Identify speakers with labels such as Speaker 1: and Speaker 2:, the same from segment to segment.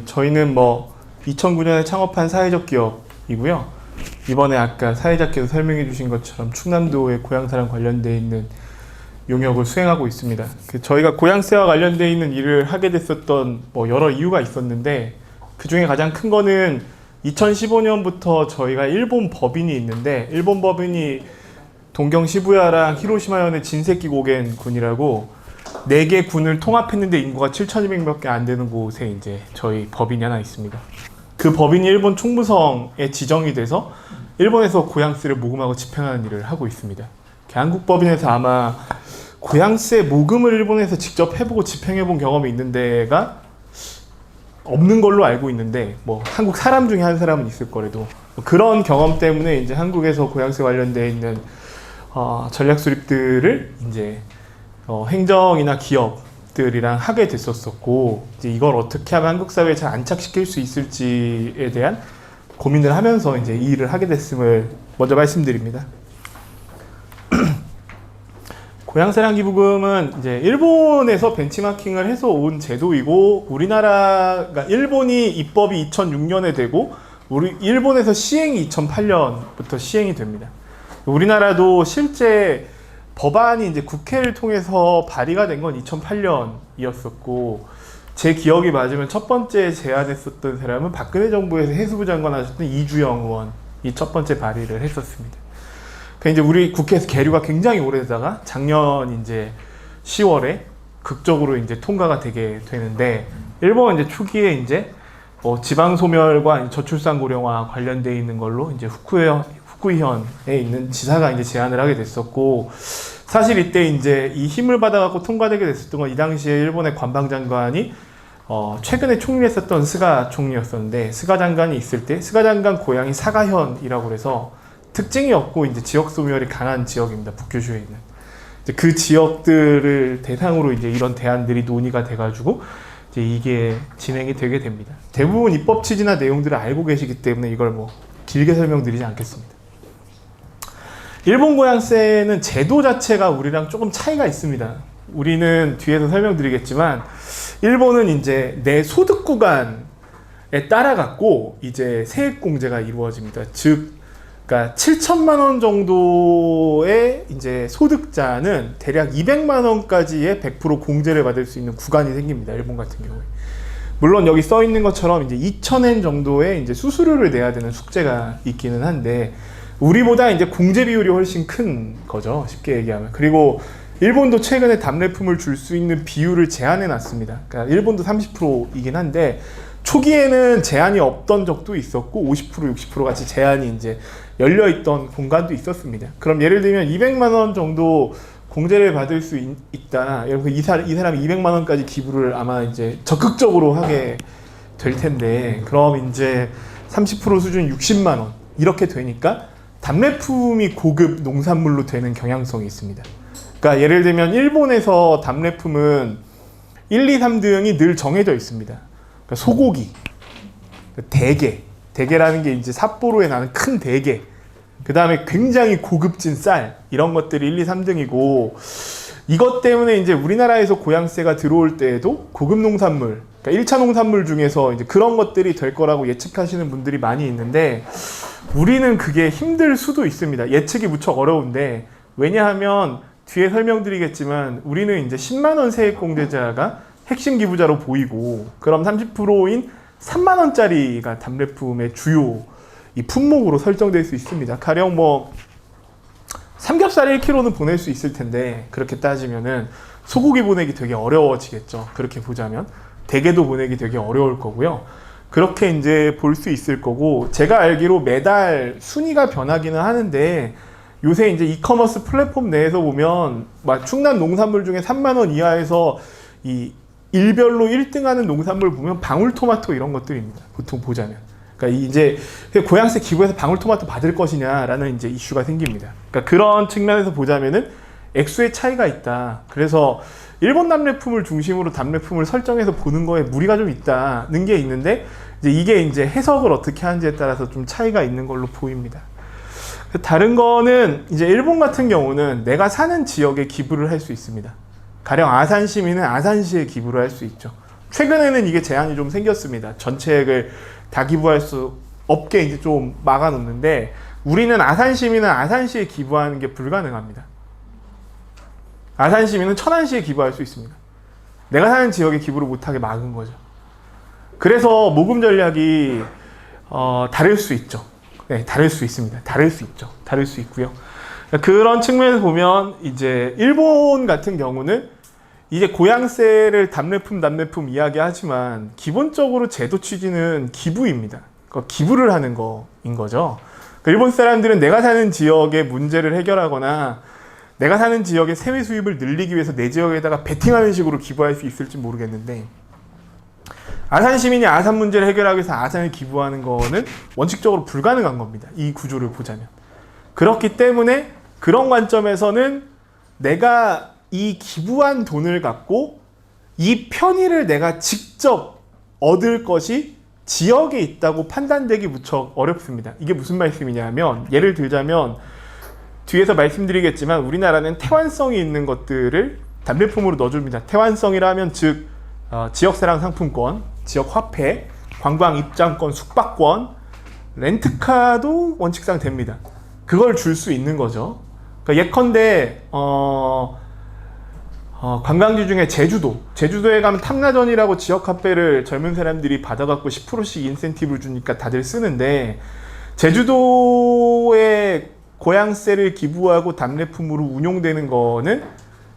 Speaker 1: 저희는 2009년에 창업한 사회적 기업이고요. 이번에 아까 사회자께서 설명해 주신 것처럼 충남도의 고향사랑 관련되어 있는 용역을 수행하고 있습니다. 저희가 고향세와 관련되어 있는 일을 하게 됐었던 여러 이유가 있었는데, 그 중에 가장 큰 거는 2015년부터 저희가 일본 법인이 있는데, 일본 법인이 동경 시부야랑 히로시마현의 진세키 고겐 군이라고 4개 군을 통합했는데 인구가 7,200명밖에 안 되는 곳에 이제 저희 법인이 하나 있습니다. 그 법인이 일본 총무성에 지정이 돼서 일본에서 고향세를 모금하고 집행하는 일을 하고 있습니다. 한국 법인에서 아마 고향세 모금을 일본에서 직접 해보고 집행해본 경험이 있는 데가 없는 걸로 알고 있는데, 한국 사람 중에 한 사람은 있을 거래도 그런 경험 때문에 이제 한국에서 고향세 관련되어 있는 전략 수립들을 이제 행정이나 기업들이랑 하게 됐었고, 이제 이걸 어떻게 하면 한국 사회에 잘 안착시킬 수 있을지에 대한 고민을 하면서 이제 이 일을 하게 됐음을 먼저 말씀드립니다. 고향사랑 기부금은 이제 일본에서 벤치마킹을 해서 온 제도이고, 우리나라가 일본이 입법이 2006년에 되고 일본에서 시행이 2008년부터 시행이 됩니다. 우리나라도 실제 법안이 이제 국회를 통해서 발의가 된 건 2008년이었었고, 제 기억이 맞으면 첫 번째 제안했었던 사람은 박근혜 정부에서 해수부 장관 하셨던 이주영 의원이 첫 번째 발의를 했었습니다. 이제 우리 국회에서 계류가 굉장히 오래되다가 작년 이제 10월에 극적으로 이제 통과가 되게 되는데, 일본은 이제 초기에 이제 지방 소멸과 저출산 고령화 관련되어 있는 걸로 이제 후쿠이현에 있는 지사가 이제 제안을 하게 됐었고, 사실 이때 이제 이 힘을 받아갖고 통과되게 됐었던 건 이 당시에 일본의 관방장관이 최근에 총리했었던 스가 총리였었는데, 스가 장관이 있을 때 스가 장관 고향이 사가현이라고 그래서 특징이 없고 이제 지역 소멸이 강한 지역입니다. 북교주에 있는 이제 그 지역들을 대상으로 이제 이런 대안들이 논의가 돼가지고 이제 이게 진행이 되게 됩니다. 대부분 입법 취지나 내용들을 알고 계시기 때문에 이걸 길게 설명드리지 않겠습니다. 일본 고향세는 제도 자체가 우리랑 조금 차이가 있습니다. 우리는 뒤에서 설명드리겠지만, 일본은 이제 내 소득 구간에 따라 갖고 이제 세액 공제가 이루어집니다. 그러니까 7천만 원 정도의 이제 소득자는 대략 200만 원까지의 100% 공제를 받을 수 있는 구간이 생깁니다. 일본 같은 경우에. 물론 여기 써 있는 것처럼 이제 2,000엔 정도의 이제 수수료를 내야 되는 숙제가 있기는 한데, 우리보다 이제 공제 비율이 훨씬 큰 거죠. 쉽게 얘기하면. 그리고 일본도 최근에 답례품을 줄 수 있는 비율을 제한해 놨습니다. 그러니까 일본도 30%이긴 한데, 초기에는 제한이 없던 적도 있었고 50%, 60% 같이 제한이 이제 열려있던 공간도 있었습니다. 그럼 예를 들면 200만 원 정도 공제를 받을 수 있다. 이 사람이 200만 원까지 기부를 아마 이제 적극적으로 하게 될 텐데, 그럼 이제 30% 수준 60만 원 이렇게 되니까 답례품이 고급 농산물로 되는 경향성이 있습니다. 그러니까 예를 들면 일본에서 답례품은 1, 2, 3등이 늘 정해져 있습니다. 그러니까 소고기, 대게라는 게 이제 삿포로에 나는 큰 대게, 그 다음에 굉장히 고급진 쌀, 이런 것들이 1, 2, 3등이고, 이것 때문에 이제 우리나라에서 고향세가 들어올 때에도 고급 농산물, 그러니까 1차 농산물 중에서 이제 그런 것들이 될 거라고 예측하시는 분들이 많이 있는데, 우리는 그게 힘들 수도 있습니다. 예측이 무척 어려운데, 왜냐하면 뒤에 설명드리겠지만 우리는 이제 10만 원 세액 공제자가 핵심 기부자로 보이고, 그럼 30%인 3만 원짜리가 답례품의 주요 이 품목으로 설정될 수 있습니다. 가령 삼겹살 1kg는 보낼 수 있을 텐데, 그렇게 따지면은 소고기 보내기 되게 어려워지겠죠. 그렇게 보자면 대게도 보내기 되게 어려울 거고요. 그렇게 이제 볼 수 있을 거고, 제가 알기로 매달 순위가 변하기는 하는데, 요새 이제 이커머스 플랫폼 내에서 보면 충남 농산물 중에 3만 원 이하에서 이 일별로 1등하는 농산물 보면 방울토마토 이런 것들입니다. 보통 보자면. 그러니까 이제 고향세 기부해서 방울토마토 받을 것이냐라는 이제 이슈가 생깁니다. 그러니까 그런 측면에서 보자면은 액수의 차이가 있다. 그래서 일본 답례품을 중심으로 답례품을 설정해서 보는 거에 무리가 좀 있다는 게 있는데, 이게 이제 해석을 어떻게 하는지에 따라서 좀 차이가 있는 걸로 보입니다. 다른 거는 이제 일본 같은 경우는 내가 사는 지역에 기부를 할 수 있습니다. 가령 아산 시민은 아산시에 기부를 할 수 있죠. 최근에는 이게 제한이 좀 생겼습니다. 전체액을 다 기부할 수 없게 이제 좀 막아놓는데, 우리는 아산 시민은 아산시에 기부하는 게 불가능합니다. 아산 시민은 천안시에 기부할 수 있습니다. 내가 사는 지역에 기부를 못하게 막은 거죠. 그래서 모금 전략이 다를 수 있죠. 네, 다를 수 있습니다. 다를 수 있죠. 다를 수 있고요. 그런 측면에서 보면 이제 일본 같은 경우는 이제 고양세를 답례품 이야기하지만 기본적으로 제도 취지는 기부입니다. 그러니까 기부를 하는 거인 거죠. 일본 사람들은 내가 사는 지역의 문제를 해결하거나 내가 사는 지역의 세외 수입을 늘리기 위해서 내 지역에다가 베팅하는 식으로 기부할 수 있을지 모르겠는데, 아산 시민이 아산 문제를 해결하기 위해서 아산을 기부하는 거는 원칙적으로 불가능한 겁니다. 이 구조를 보자면. 그렇기 때문에 그런 관점에서는 내가 이 기부한 돈을 갖고 이 편의를 내가 직접 얻을 것이 지역에 있다고 판단되기 무척 어렵습니다. 이게 무슨 말씀이냐면, 예를 들자면 뒤에서 말씀드리겠지만 우리나라는 태환성이 있는 것들을 답례품으로 넣어줍니다. 태환성이라 하면 즉 지역사랑 상품권, 지역화폐, 관광입장권, 숙박권, 렌트카도 원칙상 됩니다. 그걸 줄 수 있는 거죠. 그러니까 예컨대 관광지 중에 제주도에 가면 탐라전이라고 지역화폐를 젊은 사람들이 받아갖고 10%씩 인센티브를 주니까 다들 쓰는데, 제주도에 고향세를 기부하고 답례품으로 운용되는 거는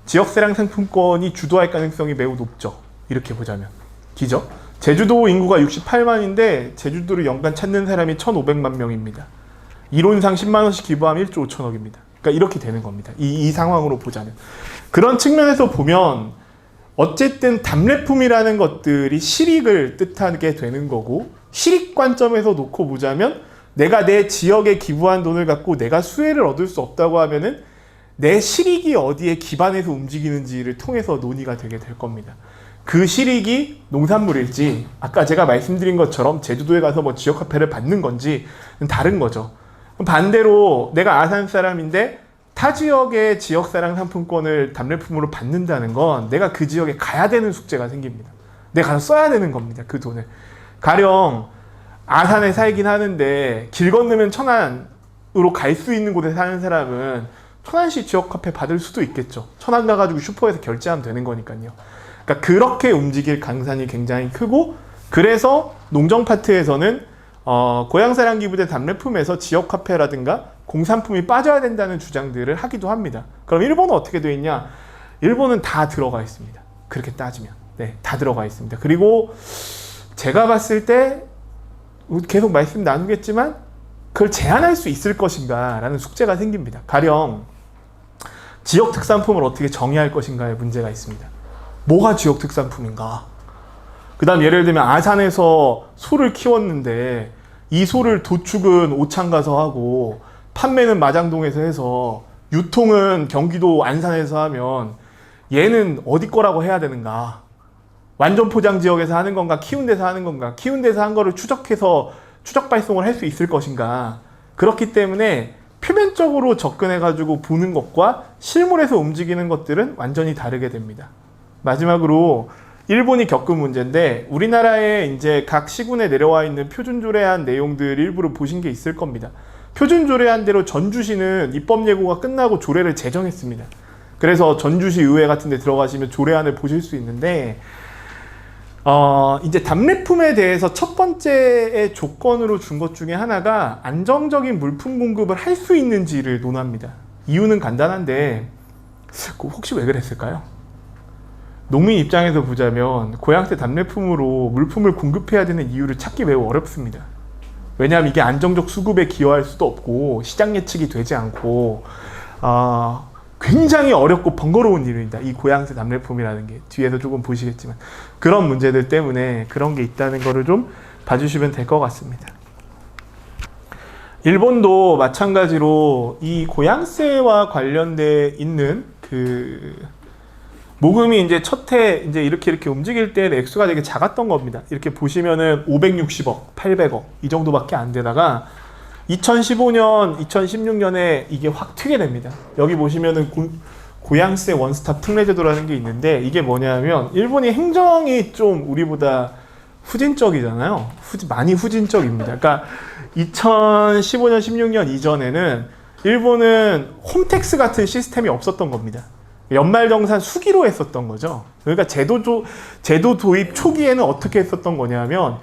Speaker 1: 지역세랑 상품권이 주도할 가능성이 매우 높죠. 이렇게 보자면. 기죠? 제주도 인구가 68만인데 제주도를 연간 찾는 사람이 1,500만 명입니다. 이론상 10만 원씩 기부하면 1조 5천억입니다. 그러니까 이렇게 되는 겁니다. 이 상황으로 보자면. 그런 측면에서 보면 어쨌든 답례품이라는 것들이 실익을 뜻하게 되는 거고, 실익 관점에서 놓고 보자면 내가 내 지역에 기부한 돈을 갖고 내가 수혜를 얻을 수 없다고 하면은 내 실익이 어디에 기반해서 움직이는지를 통해서 논의가 되게 될 겁니다. 그 실익이 농산물일지, 아까 제가 말씀드린 것처럼 제주도에 가서 뭐 지역화폐를 받는 건지 다른 거죠. 반대로 내가 아산 사람인데 타 지역의 지역사랑 상품권을 답례품으로 받는다는 건 내가 그 지역에 가야 되는 숙제가 생깁니다. 내가 가서 써야 되는 겁니다. 그 돈을. 가령 아산에 살긴 하는데 길 건너면 천안으로 갈 수 있는 곳에 사는 사람은 천안시 지역화폐 받을 수도 있겠죠. 천안 가가지고 슈퍼에서 결제하면 되는 거니까요. 그러니까 그렇게 움직일 가능성이 굉장히 크고, 그래서 농정파트에서는 고향사랑 기부대 답례품에서 지역화폐라든가 공산품이 빠져야 된다는 주장들을 하기도 합니다. 그럼 일본은 어떻게 되어 있냐? 일본은 다 들어가 있습니다. 그렇게 따지면. 네, 다 들어가 있습니다. 그리고 제가 봤을 때 계속 말씀 나누겠지만 그걸 제한할 수 있을 것인가 라는 숙제가 생깁니다. 가령 지역 특산품을 어떻게 정의할 것인가에 문제가 있습니다. 뭐가 지역 특산품인가? 그 다음 예를 들면 아산에서 소를 키웠는데 이 소를 도축은 오창 가서 하고 판매는 마장동에서 해서 유통은 경기도 안산에서 하면 얘는 어디 거라고 해야 되는가? 완전 포장 지역에서 하는 건가? 키운 데서 하는 건가? 키운 데서 한 거를 추적해서 추적 발송을 할 수 있을 것인가? 그렇기 때문에 표면적으로 접근해가지고 보는 것과 실물에서 움직이는 것들은 완전히 다르게 됩니다. 마지막으로 일본이 겪은 문제인데, 우리나라에 이제 각 시군에 내려와 있는 표준조례안 내용들 일부를 보신 게 있을 겁니다. 표준조례안대로 전주시는 입법 예고가 끝나고 조례를 제정했습니다. 그래서 전주시 의회 같은 데 들어가시면 조례안을 보실 수 있는데, 이제 답례품에 대해서 첫 번째의 조건으로 준 것 중에 하나가 안정적인 물품 공급을 할 수 있는지를 논합니다. 이유는 간단한데, 혹시 왜 그랬을까요? 농민 입장에서 보자면 고향세 답례품으로 물품을 공급해야 되는 이유를 찾기 매우 어렵습니다. 왜냐하면 이게 안정적 수급에 기여할 수도 없고 시장 예측이 되지 않고 굉장히 어렵고 번거로운 일입니다. 이 고향세 답례품이라는 게 뒤에서 조금 보시겠지만 그런 문제들 때문에 그런 게 있다는 거를 좀 봐주시면 될 것 같습니다. 일본도 마찬가지로 이 고향세와 관련돼 있는 모금이 이제 첫해 이제 이렇게 움직일 때 액수가 되게 작았던 겁니다. 이렇게 보시면은 560억, 800억 이 정도밖에 안 되다가 2015년, 2016년에 이게 확 튀게 됩니다. 여기 보시면은 고양세 원스톱 특례제도라는 게 있는데 이게 뭐냐면 일본이 행정이 좀 우리보다 후진적이잖아요. 많이 후진적입니다. 그러니까 2015년, 16년 이전에는 일본은 홈택스 같은 시스템이 없었던 겁니다. 연말정산 수기로 했었던 거죠. 그러니까 제도 도입 초기에는 어떻게 했었던 거냐면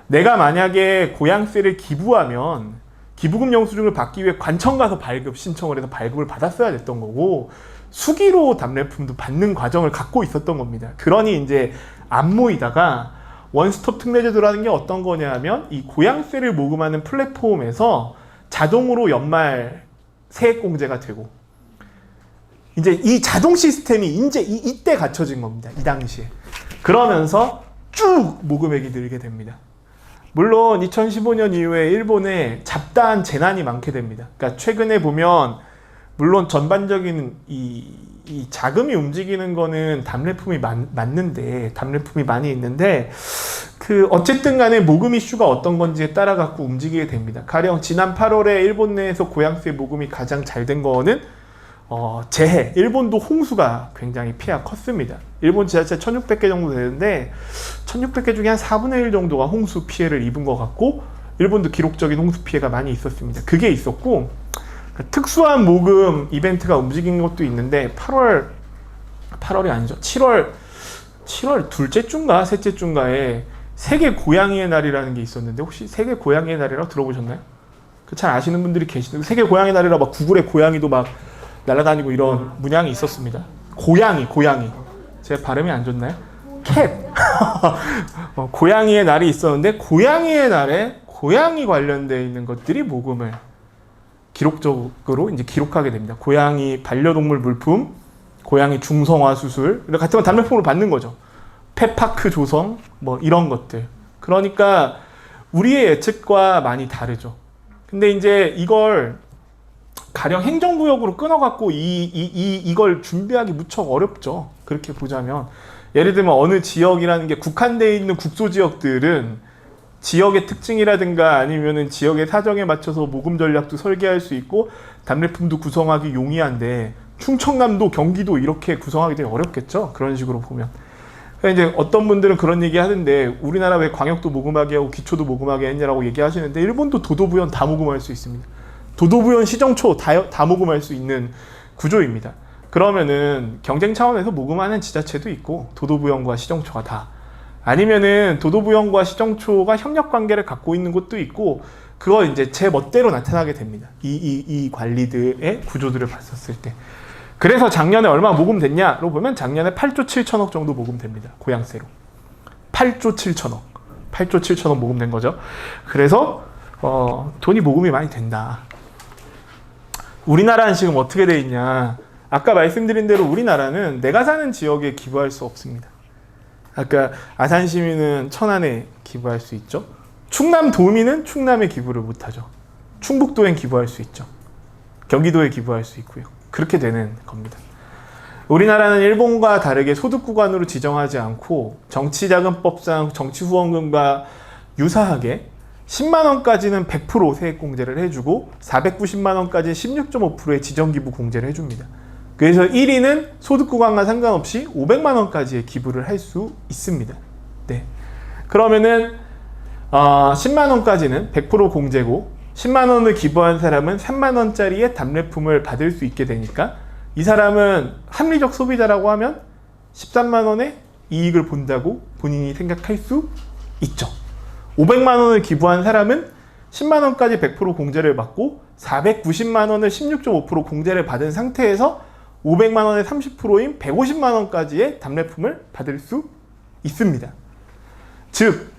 Speaker 1: 내가 만약에 고양세를 기부하면 기부금 영수증을 받기 위해 관청 가서 발급 신청을 해서 발급을 받았어야 됐던 거고 수기로 답례품도 받는 과정을 갖고 있었던 겁니다. 그러니 이제 안 모이다가 원스톱 특례제도라는 게 어떤 거냐면 이 고양세를 모금하는 플랫폼에서 자동으로 연말 세액 공제가 되고 이제 이 자동 시스템이 이제 이때 갖춰진 겁니다. 이 당시에. 그러면서 쭉 모금액이 늘게 됩니다. 물론 2015년 이후에 일본에 잡다한 재난이 많게 됩니다. 그러니까 최근에 보면 물론 전반적인 이 자금이 움직이는 거는 답례품이 맞는데 답례품이 많이 있는데 그 어쨌든 간에 모금 이슈가 어떤 건지에 따라 갖고 움직이게 됩니다. 가령 지난 8월에 일본 내에서 고양세 모금이 가장 잘 된 거는 재해, 일본도 홍수가 굉장히 피해가 컸습니다. 일본 지자체 1600개 정도 되는데 1600개 중에 한 4분의 1 정도가 홍수 피해를 입은 것 같고 일본도 기록적인 홍수 피해가 많이 있었습니다. 그게 있었고 특수한 모금 이벤트가 움직인 것도 있는데 8월이 아니죠. 7월 둘째 주인가 셋째 주인가에 세계 고양이의 날이라는 게 있었는데 혹시 세계 고양이의 날이라고 들어보셨나요? 잘 아시는 분들이 계시는데 세계 고양이 날이라 막 구글에 고양이도 막 날아다니고 이런 문양이 있었습니다. 고양이. 제 발음이 안 좋나요? 캣. 고양이의 날이 있었는데 고양이의 날에 고양이 관련되어 있는 것들이 모금을 기록적으로 이제 기록하게 됩니다. 고양이 반려동물 물품, 고양이 중성화 수술 같은 건 답례품으로 받는 거죠. 펫파크 조성 뭐 이런 것들. 그러니까 우리의 예측과 많이 다르죠. 근데 이제 이걸 가령 행정구역으로 끊어갖고 이걸 준비하기 무척 어렵죠. 그렇게 보자면 예를 들면 어느 지역이라는 게 국한되어 있는 국소지역들은 지역의 특징이라든가 아니면은 지역의 사정에 맞춰서 모금 전략도 설계할 수 있고 답례품도 구성하기 용이한데 충청남도, 경기도 이렇게 구성하기 되게 어렵겠죠. 그런 식으로 보면. 그러니까 이제 어떤 분들은 그런 얘기 하는데 우리나라 왜 광역도 모금하게 하고 기초도 모금하게 했냐라고 얘기하시는데 일본도 도도부연 다 모금할 수 있습니다. 도도부연 시정초 다 모금할 수 있는 구조입니다. 그러면은 경쟁 차원에서 모금하는 지자체도 있고 도도부연과 시정초가 다 아니면은 도도부연과 시정초가 협력 관계를 갖고 있는 곳도 있고 그거 이제 제 멋대로 나타나게 됩니다. 이 관리들의 구조들을 봤었을 때. 그래서 작년에 얼마 모금됐냐로 보면 작년에 8조 7천억 정도 모금됩니다. 고양세로. 8조 7천억 모금된 거죠. 그래서 돈이 모금이 많이 된다. 우리나라는 지금 어떻게 돼 있냐. 아까 말씀드린 대로 우리나라는 내가 사는 지역에 기부할 수 없습니다. 아까 아산시민은 천안에 기부할 수 있죠. 충남도민은 충남에 기부를 못하죠. 충북도엔 기부할 수 있죠. 경기도에 기부할 수 있고요. 그렇게 되는 겁니다. 우리나라는 일본과 다르게 소득구간으로 지정하지 않고 정치자금법상 정치후원금과 유사하게 10만원까지는 100% 세액공제를 해주고 490만원까지는 16.5%의 지정기부 공제를 해줍니다. 그래서 1위는 소득구간과 상관없이 500만원까지의 기부를 할 수 있습니다. 네. 그러면은 10만원까지는 100% 공제고 10만원을 기부한 사람은 3만원짜리의 답례품을 받을 수 있게 되니까 이 사람은 합리적 소비자라고 하면 13만원의 이익을 본다고 본인이 생각할 수 있죠. 500만원을 기부한 사람은 10만원까지 100% 공제를 받고 490만원을 16.5% 공제를 받은 상태에서 500만원의 30%인 150만원까지의 답례품을 받을 수 있습니다. 즉,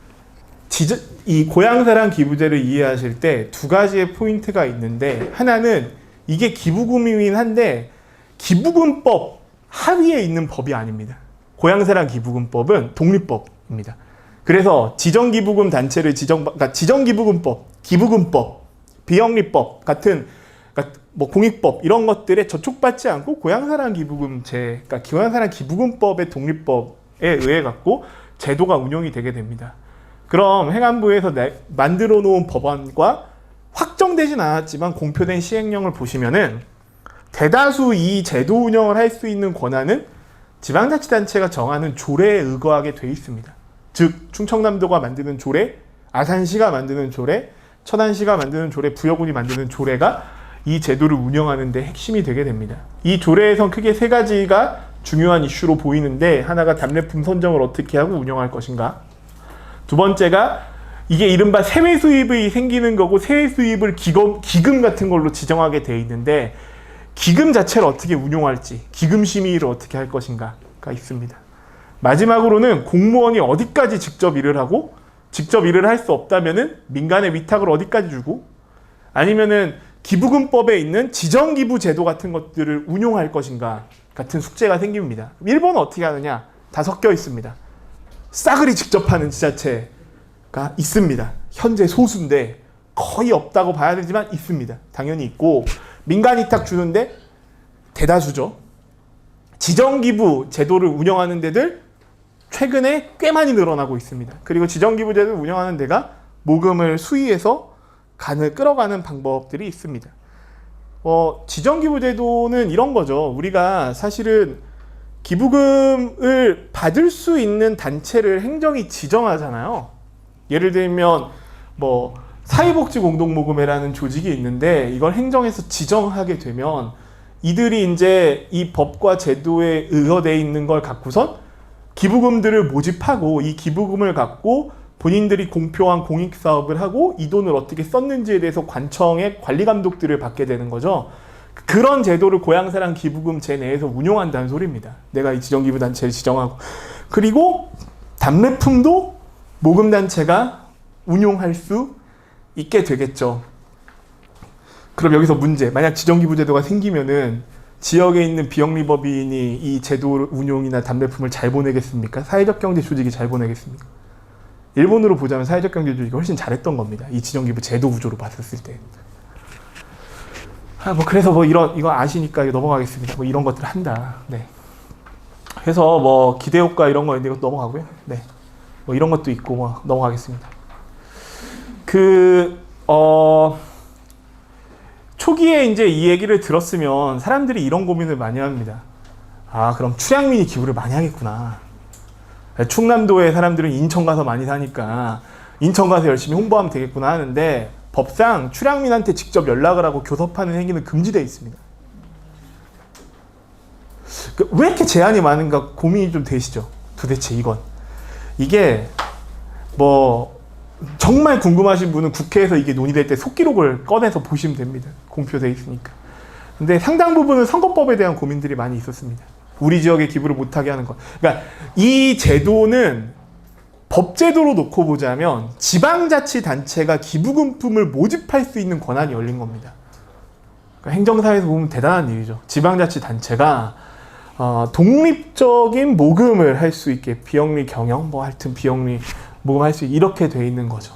Speaker 1: 이 고양사랑 기부제를 이해하실 때 두 가지의 포인트가 있는데 하나는 이게 기부금이긴 한데 기부금법 하위에 있는 법이 아닙니다. 고양사랑 기부금법은 독립법입니다. 그래서 지정기부금 단체를 그러니까 지정기부금법, 기부금법, 비영리법 같은 그러니까 뭐 공익법 이런 것들에 저촉받지 않고 고양사랑 기부금제, 그러니까 고양사랑 기부금법의 독립법에 의해 갖고 제도가 운영이 되게 됩니다. 그럼 행안부에서 만들어 놓은 법안과 확정되진 않았지만 공표된 시행령을 보시면은 대다수 이 제도 운영을 할 수 있는 권한은 지방자치단체가 정하는 조례에 의거하게 돼 있습니다. 즉 충청남도가 만드는 조례, 아산시가 만드는 조례, 천안시가 만드는 조례, 부여군이 만드는 조례가 이 제도를 운영하는 데 핵심이 되게 됩니다. 이 조례에선 크게 세 가지가 중요한 이슈로 보이는데, 하나가 답례품 선정을 어떻게 하고 운영할 것인가, 두 번째가 이게 이른바 세외 수입이 생기는 거고, 세외 수입을 기금 같은 걸로 지정하게 돼 있는데 기금 자체를 어떻게 운용할지, 기금 심의를 어떻게 할 것인가가 있습니다. 마지막으로는 공무원이 어디까지 직접 일을 하고, 직접 일을 할 수 없다면은 민간의 위탁을 어디까지 주고, 아니면은 기부금법에 있는 지정기부 제도 같은 것들을 운용할 것인가 같은 숙제가 생깁니다. 일본은 어떻게 하느냐? 다 섞여 있습니다. 싸그리 직접 하는 지자체가 있습니다. 현재 소수인데 거의 없다고 봐야 되지만 있습니다. 당연히 있고, 민간 위탁 주는데 대다수죠. 지정기부 제도를 운영하는 데들 최근에 꽤 많이 늘어나고 있습니다. 그리고 지정기부 제도를 운영하는 데가 모금을 수의해서 간을 끌어가는 방법들이 있습니다. 지정기부 제도는 이런 거죠. 우리가 사실은 기부금을 받을 수 있는 단체를 행정이 지정하잖아요. 예를 들면 뭐 사회복지공동모금회라는 조직이 있는데, 이걸 행정에서 지정하게 되면 이들이 이제 이 법과 제도에 의거되어 있는 걸 갖고선 기부금들을 모집하고, 이 기부금을 갖고 본인들이 공표한 공익사업을 하고 이 돈을 어떻게 썼는지에 대해서 관청의 관리 감독들을 받게 되는 거죠. 그런 제도를 고향사랑 기부금 제 내에서 운용한다는 소리입니다. 내가 이 지정기부단체를 지정하고, 그리고 답례품도 모금단체가 운용할 수 있게 되겠죠. 그럼 여기서 문제, 만약 지정기부제도가 생기면은 지역에 있는 비영리법인이 이 제도 운용이나 답례품을 잘 보내겠습니까? 사회적 경제 조직이 잘 보내겠습니까? 일본으로 보자면 사회적 경제 조직이 훨씬 잘했던 겁니다. 이 지정기부 제도 구조로 봤었을 때. 그래서 이거 아시니까 이거 넘어가겠습니다. 이런 것들을 한다. 네. 그래서 기대효과 이런 거 있는데 이거 넘어가고요. 네. 이런 것도 있고 넘어가겠습니다. 초기에 이제 이 얘기를 들었으면 사람들이 이런 고민을 많이 합니다. 그럼 출향민이 기부를 많이 하겠구나. 충남도의 사람들은 인천 가서 많이 사니까 인천 가서 열심히 홍보하면 되겠구나 하는데, 법상 출향민한테 직접 연락을 하고 교섭하는 행위는 금지되어 있습니다. 왜 이렇게 제한이 많은가 고민이 좀 되시죠? 도대체 이게 정말 궁금하신 분은 국회에서 이게 논의될 때 속기록을 꺼내서 보시면 됩니다. 공표되어 있으니까. 근데 상당 부분은 선거법에 대한 고민들이 많이 있었습니다. 우리 지역에 기부를 못하게 하는 것. 그러니까 이 제도는 법제도로 놓고 보자면 지방자치단체가 기부금품을 모집할 수 있는 권한이 열린 겁니다. 그러니까 행정사에서 보면 대단한 일이죠. 지방자치단체가 독립적인 모금을 할 수 있게, 비영리 경영, 하여튼 비영리 모금할 수 있게 이렇게 돼 있는 거죠.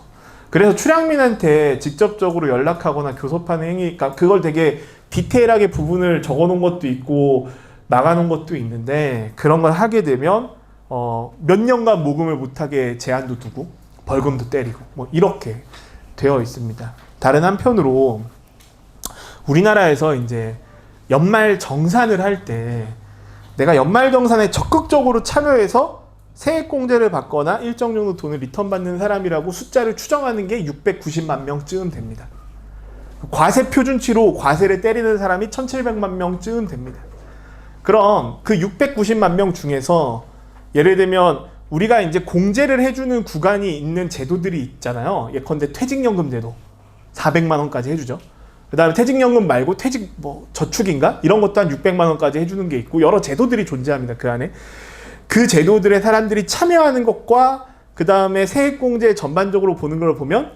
Speaker 1: 그래서 출향민한테 직접적으로 연락하거나 교섭하는 행위, 그러니까 그걸 되게 디테일하게 부분을 적어 놓은 것도 있고 막아 놓은 것도 있는데, 그런 걸 하게 되면 몇 년간 모금을 못하게 제한도 두고 벌금도 때리고 이렇게 되어 있습니다. 다른 한편으로 우리나라에서 이제 연말 정산을 할 때 내가 연말 정산에 적극적으로 참여해서 세액공제를 받거나 일정 정도 돈을 리턴 받는 사람이라고 숫자를 추정하는 게 690만 명쯤 됩니다. 과세 표준치로 과세를 때리는 사람이 1700만 명쯤 됩니다. 그럼 그 690만 명 중에서 예를 들면 우리가 이제 공제를 해주는 구간이 있는 제도들이 있잖아요. 예컨대 퇴직연금 제도 400만 원까지 해주죠. 그 다음에 퇴직연금 말고 퇴직 저축인가? 이런 것도 한 600만 원까지 해주는 게 있고, 여러 제도들이 존재합니다. 그 안에. 그 제도들에 사람들이 참여하는 것과 그 다음에 세액공제 전반적으로 보는 걸 보면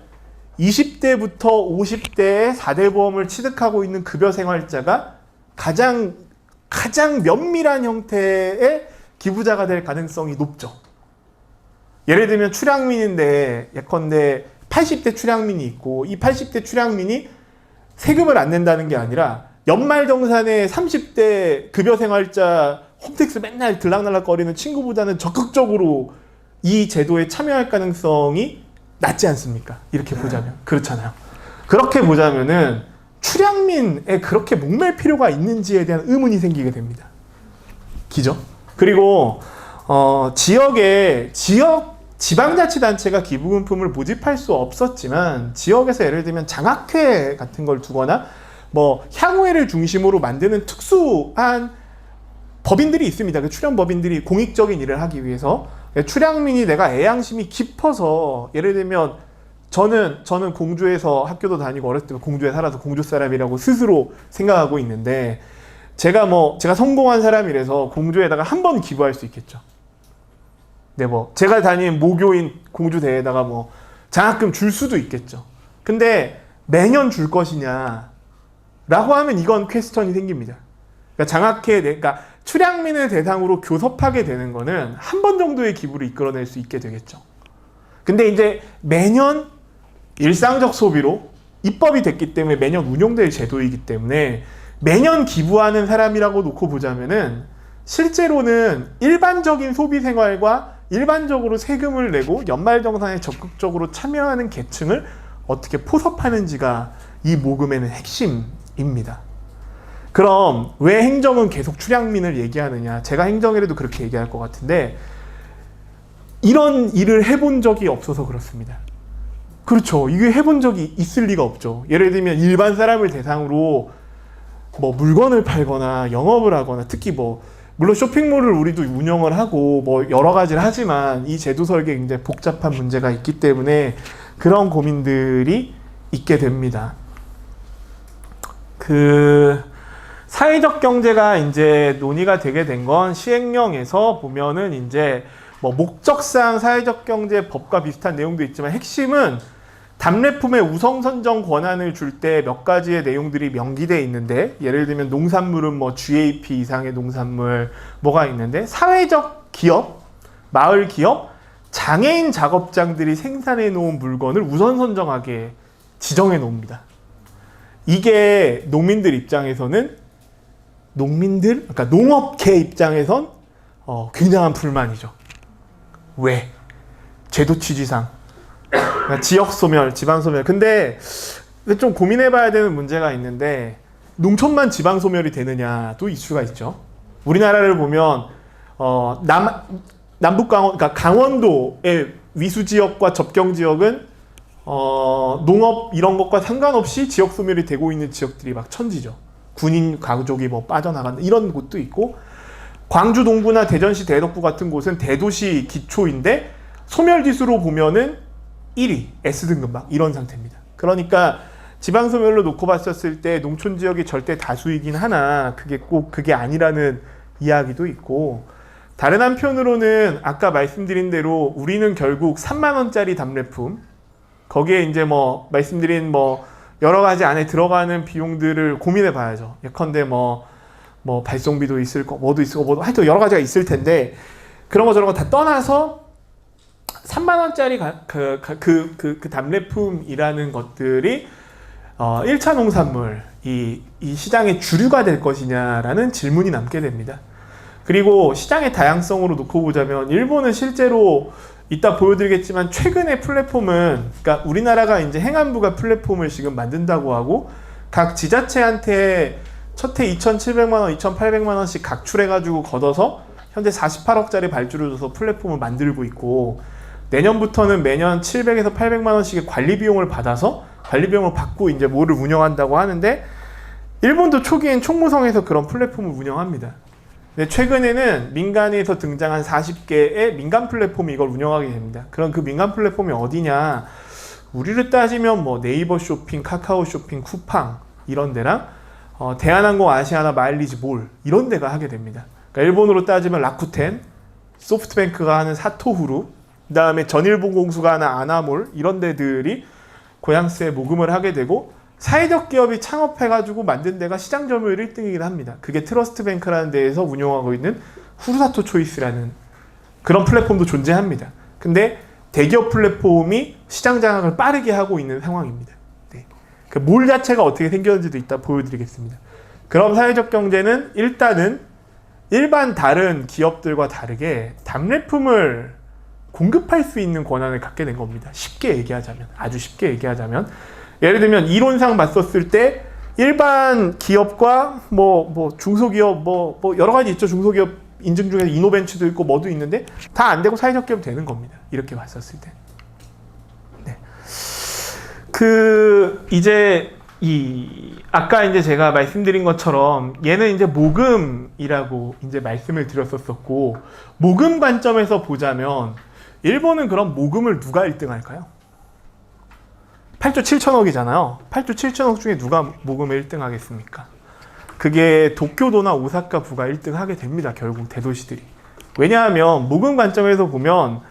Speaker 1: 20대부터 50대의 4대 보험을 취득하고 있는 급여생활자가 가장 면밀한 형태의 기부자가 될 가능성이 높죠. 예를 들면 출향민인데 예컨대 80대 출향민이 있고, 이 80대 출향민이 세금을 안 낸다는 게 아니라 연말정산에 30대 급여생활자 홈택스 맨날 들락날락거리는 친구보다는 적극적으로 이 제도에 참여할 가능성이 낮지 않습니까? 이렇게 보자면. 그렇잖아요. 그렇게 보자면은 출향민에 그렇게 목맬 필요가 있는지에 대한 의문이 생기게 됩니다. 기죠? 그리고 지방자치단체가 기부금품을 모집할 수 없었지만 지역에서 예를 들면 장학회 같은 걸 두거나 뭐 향후회를 중심으로 만드는 특수한 법인들이 있습니다. 그 출연법인들이 공익적인 일을 하기 위해서 출향민이 내가 애양심이 깊어서 예를 들면 저는 공주에서 학교도 다니고 어렸을 때 공주에 살아서 공주 사람이라고 스스로 생각하고 있는데 제가 성공한 사람이라서 공주에다가 한 번 기부할 수 있겠죠. 네, 제가 다닌 모교인 공주대에다가 장학금 줄 수도 있겠죠. 근데 매년 줄 것이냐 라고 하면 이건 퀘스천이 생깁니다. 그러니까 출향민을 대상으로 교섭하게 되는 거는 한 번 정도의 기부를 이끌어낼 수 있게 되겠죠. 근데 이제 매년 일상적 소비로 입법이 됐기 때문에 매년 운용될 제도이기 때문에 매년 기부하는 사람이라고 놓고 보자면은 실제로는 일반적인 소비 생활과 일반적으로 세금을 내고 연말정산에 적극적으로 참여하는 계층을 어떻게 포섭하는지가 이 모금에는 핵심입니다. 그럼 왜 행정은 계속 출향민을 얘기하느냐? 제가 행정이라도 그렇게 얘기할 것 같은데 이런 일을 해본 적이 없어서 그렇습니다. 그렇죠. 이게 해본 적이 있을 리가 없죠. 예를 들면 일반 사람을 대상으로 물건을 팔거나 영업을 하거나 특히 물론 쇼핑몰을 우리도 운영을 하고 여러 가지를 하지만 이 제도 설계에 굉장히 복잡한 문제가 있기 때문에 그런 고민들이 있게 됩니다. 사회적 경제가 이제 논의가 되게 된 건 시행령에서 보면은 이제 목적상 사회적 경제 법과 비슷한 내용도 있지만 핵심은 답례품의 우선 선정 권한을 줄 때 몇 가지의 내용들이 명기되어 있는데 예를 들면 농산물은 GAP 이상의 농산물 뭐가 있는데 사회적 기업, 마을 기업, 장애인 작업장들이 생산해 놓은 물건을 우선 선정하게 지정해 놓습니다. 이게 농민들 입장에서는 그러니까 농업계 입장에선 굉장한 불만이죠. 왜? 제도 취지상 그러니까 지역 소멸, 지방 소멸. 근데 좀 고민해봐야 되는 문제가 있는데 농촌만 지방 소멸이 되느냐도 이슈가 있죠. 우리나라를 보면 남북 그러니까 강원도의 위수 지역과 접경 지역은 농업 이런 것과 상관없이 지역 소멸이 되고 있는 지역들이 막 천지죠. 군인 가족이 빠져나간다 이런 곳도 있고 광주 동구나 대전시 대덕구 같은 곳은 대도시 기초인데 소멸지수로 보면은 1위, S등급 막 이런 상태입니다. 그러니까 지방소멸로 놓고 봤었을 때 농촌 지역이 절대 다수이긴 하나 그게 꼭 그게 아니라는 이야기도 있고 다른 한편으로는 아까 말씀드린 대로 우리는 결국 3만 원짜리 답례품 거기에 이제 말씀드린 여러 가지 안에 들어가는 비용들을 고민해 봐야죠. 예컨대 발송비도 있을 거, 뭐도 있을 거, 하여튼 여러 가지가 있을 텐데 그런 거 저런 거 다 떠나서 3만 원짜리 그 답례품이라는 것들이 1차 농산물 이 시장의 주류가 될 것이냐라는 질문이 남게 됩니다. 그리고 시장의 다양성으로 놓고 보자면 일본은 실제로 이따 보여드리겠지만 최근의 플랫폼은 그러니까 우리나라가 이제 행안부가 플랫폼을 지금 만든다고 하고 각 지자체한테 첫 해 2,700만 원, 2,800만 원씩 각출해가지고 걷어서 현재 48억짜리 발주를 줘서 플랫폼을 만들고 있고 내년부터는 매년 700에서 800만 원씩의 관리 비용을 받아서 관리 비용을 받고 이제 뭐를 운영한다고 하는데 일본도 초기엔 총무성에서 그런 플랫폼을 운영합니다. 근데 최근에는 민간에서 등장한 40개의 민간 플랫폼이 이걸 운영하게 됩니다. 그럼 그 민간 플랫폼이 어디냐? 우리를 따지면 네이버 쇼핑, 카카오 쇼핑, 쿠팡 이런 데랑 대한항공, 아시아나, 마일리지 몰 이런 데가 하게 됩니다. 그러니까 일본으로 따지면 라쿠텐, 소프트뱅크가 하는 사토후루, 그 다음에 전일본공수가 하는 아나몰 이런 데들이 고양세 모금을 하게 되고 사회적 기업이 창업해가지고 만든 데가 시장 점유율 1등이긴 합니다. 그게 트러스트뱅크라는 데에서 운영하고 있는 후루사토 초이스라는 그런 플랫폼도 존재합니다. 근데 대기업 플랫폼이 시장 장악을 빠르게 하고 있는 상황입니다. 네. 그 몰 자체가 어떻게 생겼는지도 이따 보여드리겠습니다. 그럼 사회적 경제는 일단은 일반 다른 기업들과 다르게 답례품을 공급할 수 있는 권한을 갖게 된 겁니다. 쉽게 얘기하자면, 아주 쉽게 얘기하자면 예를 들면 이론상 봤었을 때 일반 기업과 뭐 중소기업 뭐 여러 가지 있죠. 중소기업 인증 중에서 이노벤츠도 있고 뭐도 있는데 다 안 되고 사회적 기업 되는 겁니다. 이렇게 봤었을 때. 네. 이제 아까 이제 제가 말씀드린 것처럼 얘는 이제 모금이라고 이제 말씀을 드렸었고, 모금 관점에서 보자면 일본은 그럼 모금을 누가 1등 할까요? 8조 7천억이잖아요. 8조 7천억 중에 누가 모금을 1등 하겠습니까? 그게 도쿄도나 오사카부가 1등 하게 됩니다. 결국 대도시들이. 왜냐하면 모금 관점에서 보면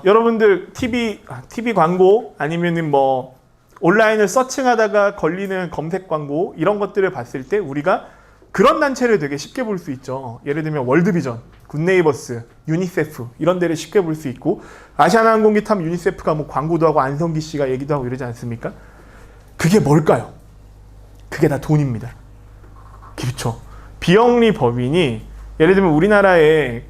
Speaker 1: 여러분들 TV 광고 아니면은 뭐 온라인을 서칭하다가 걸리는 검색 광고 이런 것들을 봤을 때 우리가 그런 단체를 되게 쉽게 볼 수 있죠. 예를 들면 월드비전, 굿네이버스, 유니세프 이런 데를 쉽게 볼 수 있고, 아시아나항공기 타면 유니세프가 뭐 광고도 하고 안성기 씨가 얘기도 하고 이러지 않습니까? 그게 뭘까요? 그게 다 돈입니다. 그렇죠. 비영리 법인이 예를 들면 우리나라의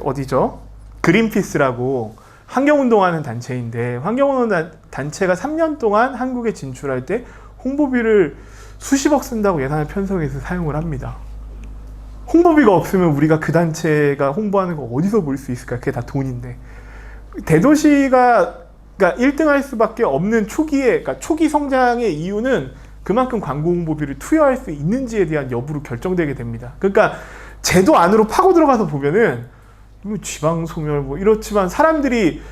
Speaker 1: 어디죠? 그린피스라고 환경운동하는 단체인데, 환경운동 단체가 3년 동안 한국에 진출할 때 홍보비를 수십억 쓴다고 예산을 편성해서 사용을 합니다. 홍보비가 없으면 우리가 그 단체가 홍보하는 거 어디서 볼 수 있을까? 그게 다 돈인데. 대도시가 그러니까 1등 할 수밖에 없는 그러니까 초기 성장의 이유는 그만큼 광고 홍보비를 투여할 수 있는지에 대한 여부로 결정되게 됩니다. 그러니까 제도 안으로 파고 들어가서 보면은 지방 소멸 뭐 이렇지만 사람들이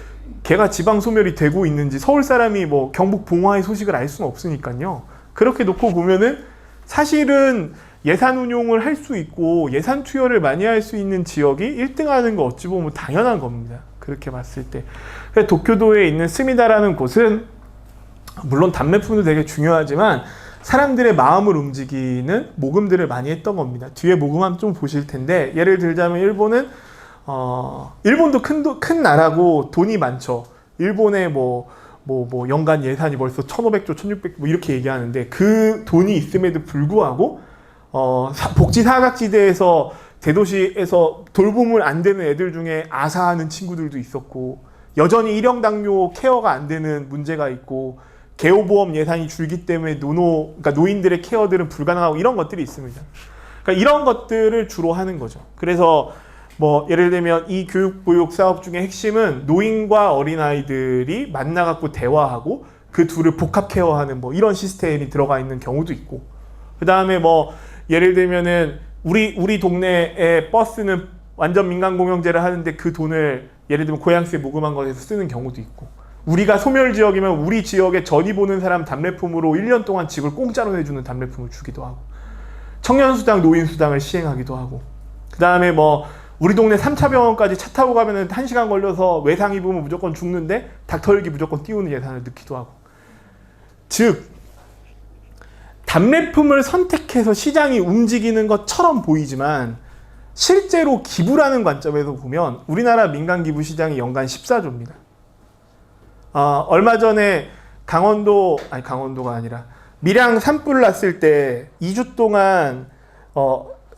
Speaker 1: 걔가 지방 소멸이 되고 있는지, 서울 사람이 뭐 경북 봉화의 소식을 알 수는 없으니까요. 그렇게 놓고 보면은 사실은 예산 운용을 할 수 있고 예산 투여를 많이 할 수 있는 지역이 1등 하는 거 어찌 보면 당연한 겁니다. 그렇게 봤을 때. 도쿄도에 있는 스미다라는 곳은 물론 답례품도 되게 중요하지만 사람들의 마음을 움직이는 모금들을 많이 했던 겁니다. 뒤에 모금함 좀 보실 텐데, 예를 들자면 일본은 일본도 큰 나라고 돈이 많죠. 일본의 뭐 연간 예산이 벌써 1,500조, 1,600조 뭐 이렇게 얘기하는데, 그 돈이 있음에도 불구하고 복지 사각지대에서 대도시에서 돌봄을 안 되는 애들 중에 아사하는 친구들도 있었고, 여전히 일형 당뇨 케어가 안 되는 문제가 있고, 개호보험 예산이 줄기 때문에 그러니까 노인들의 케어들은 불가능하고 이런 것들이 있습니다. 그러니까 이런 것들을 주로 하는 거죠. 그래서 뭐 예를 들면 이 교육보육 사업 중에 핵심은 노인과 어린아이들이 만나갖고 대화하고 그 둘을 복합 케어하는 뭐 이런 시스템이 들어가 있는 경우도 있고, 그 다음에 뭐 예를 들면은 우리 동네의 버스는 완전 민간공영제를 하는데 그 돈을 예를 들면 고향세 모금한 것에서 쓰는 경우도 있고, 우리가 소멸지역이면 우리 지역에 전이 보는 사람 답례품으로 1년 동안 집을 공짜로 내주는 답례품을 주기도 하고, 청년수당, 노인수당을 시행하기도 하고, 그 다음에 뭐 우리 동네 3차 병원까지 차 타고 가면은 1시간 걸려서 외상 입으면 무조건 죽는데 닥터일기 무조건 띄우는 예산을 넣기도 하고. 즉 답례품을 선택해서 시장이 움직이는 것처럼 보이지만 실제로 기부라는 관점에서 보면 우리나라 민간기부 시장이 연간 14조입니다. 얼마 전에 강원도가 아니라 밀양 산불 났을 때 2주 동안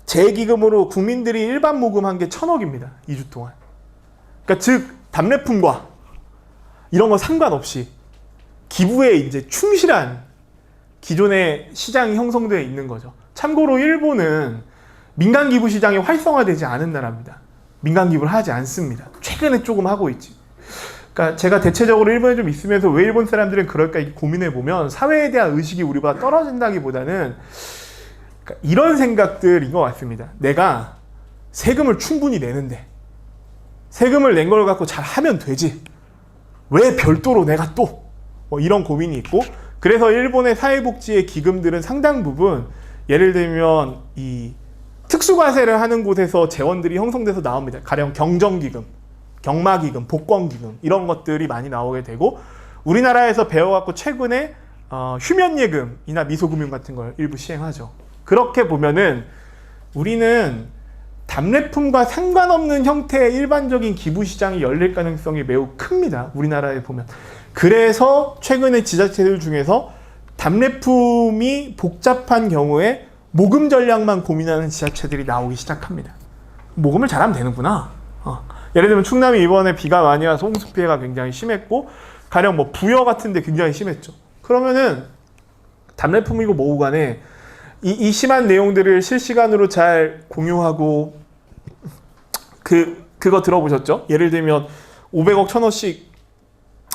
Speaker 1: 재기금으로 국민들이 일반 모금한 게 1,000억입니다. 2주 동안. 그러니까 즉 답례품과 이런 거 상관없이 기부에 이제 충실한 기존의 시장이 형성되어 있는 거죠. 참고로 일본은 민간 기부 시장이 활성화되지 않은 나라입니다. 민간 기부를 하지 않습니다. 최근에 조금 하고 있지. 그러니까 제가 대체적으로 일본에 좀 있으면서 왜 일본 사람들은 그럴까 고민해 보면 사회에 대한 의식이 우리보다 떨어진다기보다는 그러니까 이런 생각들인 것 같습니다. 내가 세금을 충분히 내는데 세금을 낸 걸 갖고 잘 하면 되지. 왜 별도로 내가 또 뭐 이런 고민이 있고, 그래서 일본의 사회복지의 기금들은 상당 부분 예를 들면 이 특수과세를 하는 곳에서 재원들이 형성돼서 나옵니다. 가령 경정기금, 경마기금, 복권기금 이런 것들이 많이 나오게 되고, 우리나라에서 배워갖고 최근에 휴면예금이나 미소금융 같은 걸 일부 시행하죠. 그렇게 보면은 우리는 답례품과 상관없는 형태의 일반적인 기부시장이 열릴 가능성이 매우 큽니다. 우리나라에 보면. 그래서 최근에 지자체들 중에서 답례품이 복잡한 경우에 모금 전략만 고민하는 지자체들이 나오기 시작합니다. 모금을 잘하면 되는구나. 예를 들면 충남이 이번에 비가 많이 와서 홍수 피해가 굉장히 심했고, 가령 뭐 부여 같은 데 굉장히 심했죠. 그러면은 답례품이고 뭐고 간에 이 심한 내용들을 실시간으로 잘 공유하고 그거 들어보셨죠? 예를 들면 500억 1000억씩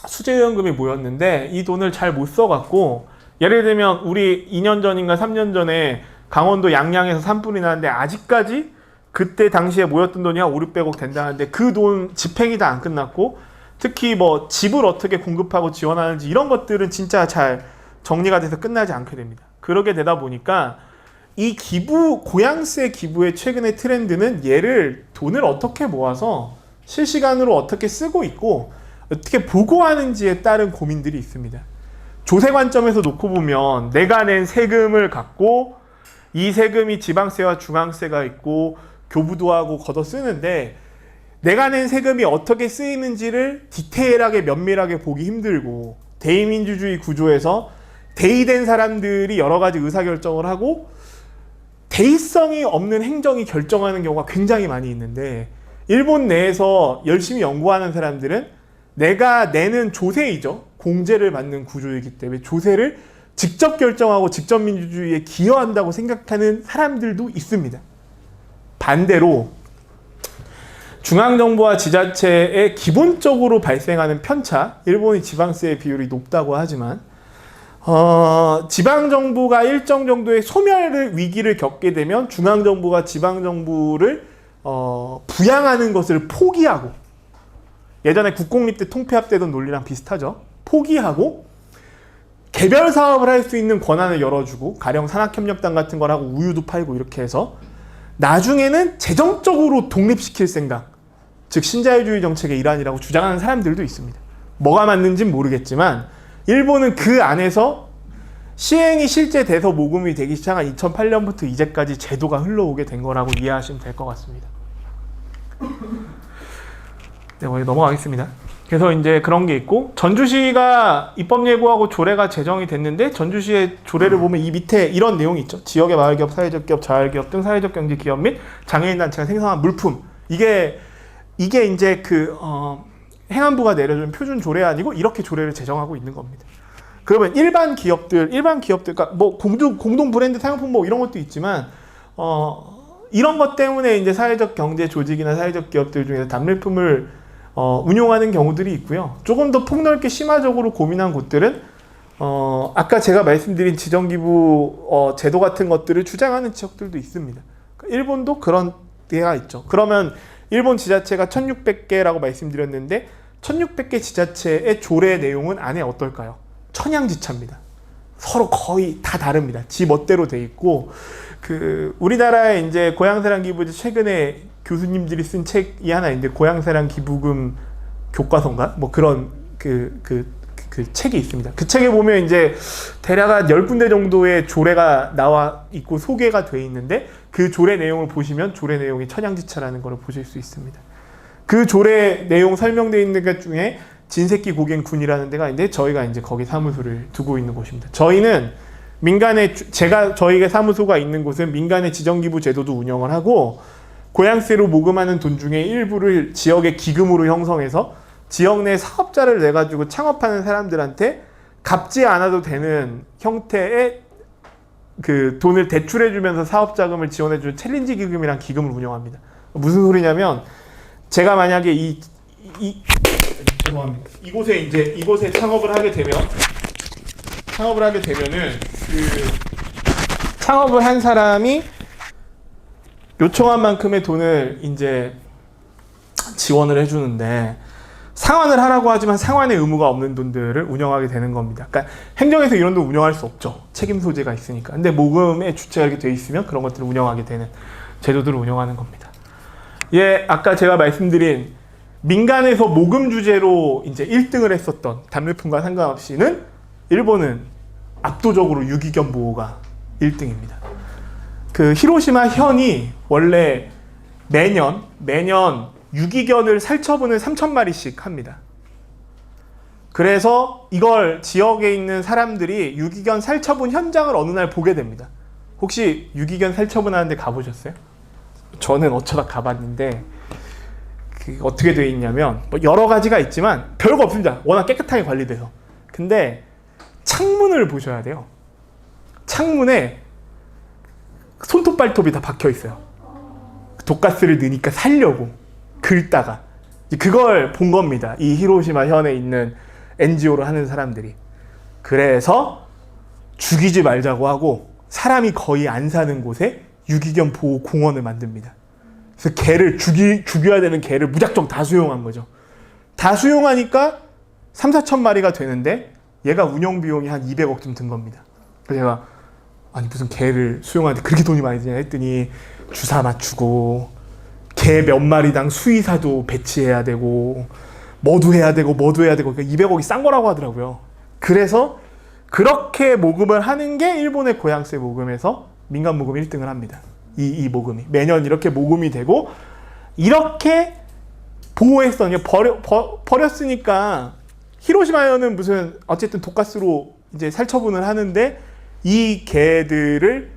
Speaker 1: 수재후원금이 모였는데 이 돈을 잘 못 써갖고 예를 들면 우리 2년 전인가 3년 전에 강원도 양양에서 산불이 나는데 아직까지 그때 당시에 모였던 돈이 한 5, 600억 된다는데 그 돈 집행이 다 안 끝났고 특히 뭐 집을 어떻게 공급하고 지원하는지 이런 것들은 진짜 잘 정리가 돼서 끝나지 않게 됩니다. 그러게 되다 보니까 이 기부, 고향세 기부의 최근의 트렌드는 돈을 어떻게 모아서 실시간으로 어떻게 쓰고 있고 어떻게 보고하는지에 따른 고민들이 있습니다. 조세 관점에서 놓고 보면 내가 낸 세금을 갖고 이 세금이 지방세와 중앙세가 있고 교부도 하고 걷어 쓰는데 내가 낸 세금이 어떻게 쓰이는지를 디테일하게 면밀하게 보기 힘들고 대의민주주의 구조에서 대의된 사람들이 여러 가지 의사결정을 하고 대의성이 없는 행정이 결정하는 경우가 굉장히 많이 있는데 일본 내에서 열심히 연구하는 사람들은 내가 내는 조세이죠. 공제를 받는 구조이기 때문에 조세를 직접 결정하고 직접 민주주의에 기여한다고 생각하는 사람들도 있습니다. 반대로 중앙정부와 지자체에 기본적으로 발생하는 편차, 일본이 지방세 비율이 높다고 하지만 지방정부가 일정 정도의 소멸 위기를 겪게 되면 중앙정부가 지방정부를 부양하는 것을 포기하고 예전에 국공립 때 통폐합되던 논리랑 비슷하죠. 포기하고 개별 사업을 할 수 있는 권한을 열어주고 가령 산학협력단 같은 걸 하고 우유도 팔고 이렇게 해서 나중에는 재정적으로 독립시킬 생각, 즉 신자유주의 정책의 일환이라고 주장하는 사람들도 있습니다. 뭐가 맞는지는 모르겠지만 일본은 그 안에서 시행이 실제 돼서 모금이 되기 시작한 2008년부터 이제까지 제도가 흘러오게 된 거라고 이해하시면 될 것 같습니다. 네, 넘어가겠습니다. 그래서 이제 그런 게 있고 전주시가 입법 예고하고 조례가 제정이 됐는데 전주시의 조례를 보면 이 밑에 이런 내용이 있죠. 지역의 마을기업, 사회적 기업, 자활기업 등 사회적 경제 기업 및 장애인 단체가 생산한 물품 이게 이제 행안부가 내려준 표준 조례안이고 이렇게 조례를 제정하고 있는 겁니다. 그러면 일반 기업들 그러니까 뭐 공동 브랜드 사용품 뭐 이런 것도 있지만 이런 것 때문에 이제 사회적 경제 조직이나 사회적 기업들 중에서 답례품을 운용하는 경우들이 있고요. 조금 더 폭넓게 심화적으로 고민한 곳들은 아까 제가 말씀드린 지정기부 제도 같은 것들을 주장하는 지역들도 있습니다. 일본도 그런 데가 있죠. 그러면 일본 지자체가 1600개라고 말씀드렸는데 1600개 지자체의 조례 내용은 안에 어떨까요? 천양지차입니다. 서로 거의 다 다릅니다. 지 멋대로 돼 있고 우리나라의 이제 고향사랑 기부제 최근에 교수님들이 쓴 책이 하나 있는데 고향사랑 기부금 교과서인가? 뭐 그런 그 책이 있습니다. 그 책에 보면 이제 대략 한 10군데 정도의 조례가 나와 있고 소개가 돼 있는데 그 조례 내용을 보시면 조례 내용이 천양지차라는 걸 보실 수 있습니다. 그 조례 내용 설명되어 있는 것 중에 진새끼 고갱군이라는 데가 있는데 저희가 이제 거기 사무소를 두고 있는 곳입니다. 저희는 저희가 사무소가 있는 곳은 민간의 지정기부 제도도 운영을 하고 고향세로 모금하는 돈 중에 일부를 지역의 기금으로 형성해서 지역 내 사업자를 내가지고 창업하는 사람들한테 갚지 않아도 되는 형태의 그 돈을 대출해주면서 사업자금을 지원해주는 챌린지 기금이란 기금을 운영합니다. 무슨 소리냐면 제가 만약에 이곳에 창업을 하게 되면은 창업을 한 사람이 요청한 만큼의 돈을 이제 지원을 해주는데 상환을 하라고 하지만 상환의 의무가 없는 돈들을 운영하게 되는 겁니다. 그러니까 행정에서 이런 돈 운영할 수 없죠. 책임 소재가 있으니까. 근데 모금의 주체가 이렇게 돼 있으면 그런 것들을 운영하게 되는 제도들을 운영하는 겁니다. 예, 아까 제가 말씀드린 민간에서 모금 주제로 이제 1등을 했었던 답례품과 상관없이는 일본은 압도적으로 유기견 보호가 1등입니다. 그 히로시마 현이 원래 매년 유기견을 살처분을 3,000마리씩 합니다. 그래서 이걸 지역에 있는 사람들이 유기견 살처분 현장을 어느 날 보게 됩니다. 혹시 유기견 살처분하는 데 가보셨어요? 저는 어쩌다 가봤는데 어떻게 되어 있냐면 뭐 여러 가지가 있지만 별거 없습니다. 워낙 깨끗하게 관리돼서. 근데 창문을 보셔야 돼요. 창문에 손톱 발톱이 다 박혀 있어요. 독가스를 넣으니까 살려고 긁다가 그걸 본 겁니다. 이 히로시마 현에 있는 NGO를 하는 사람들이. 그래서 죽이지 말자고 하고 사람이 거의 안 사는 곳에 유기견 보호 공원을 만듭니다. 그래서 개를 죽여야 되는 개를 무작정 다 수용한 거죠. 다 수용하니까 3,4천 마리가 되는데 얘가 운영 비용이 한 200억쯤 든 겁니다. 그래서 제가 아니 무슨 개를 수용하는데 그렇게 돈이 많이 드냐 했더니 주사 맞추고 개 몇 마리당 수의사도 배치해야 되고 뭐도 해야 되고 그러니까 200억이 싼 거라고 하더라고요. 그래서 그렇게 모금을 하는 게 일본의 고양새 모금에서 민간 모금 1등을 합니다. 이 모금이 매년 이렇게 모금이 되고 이렇게 보호했었냐 버렸으니까 히로시마현은 무슨 어쨌든 독가스로 이제 살처분을 하는데 이 개들을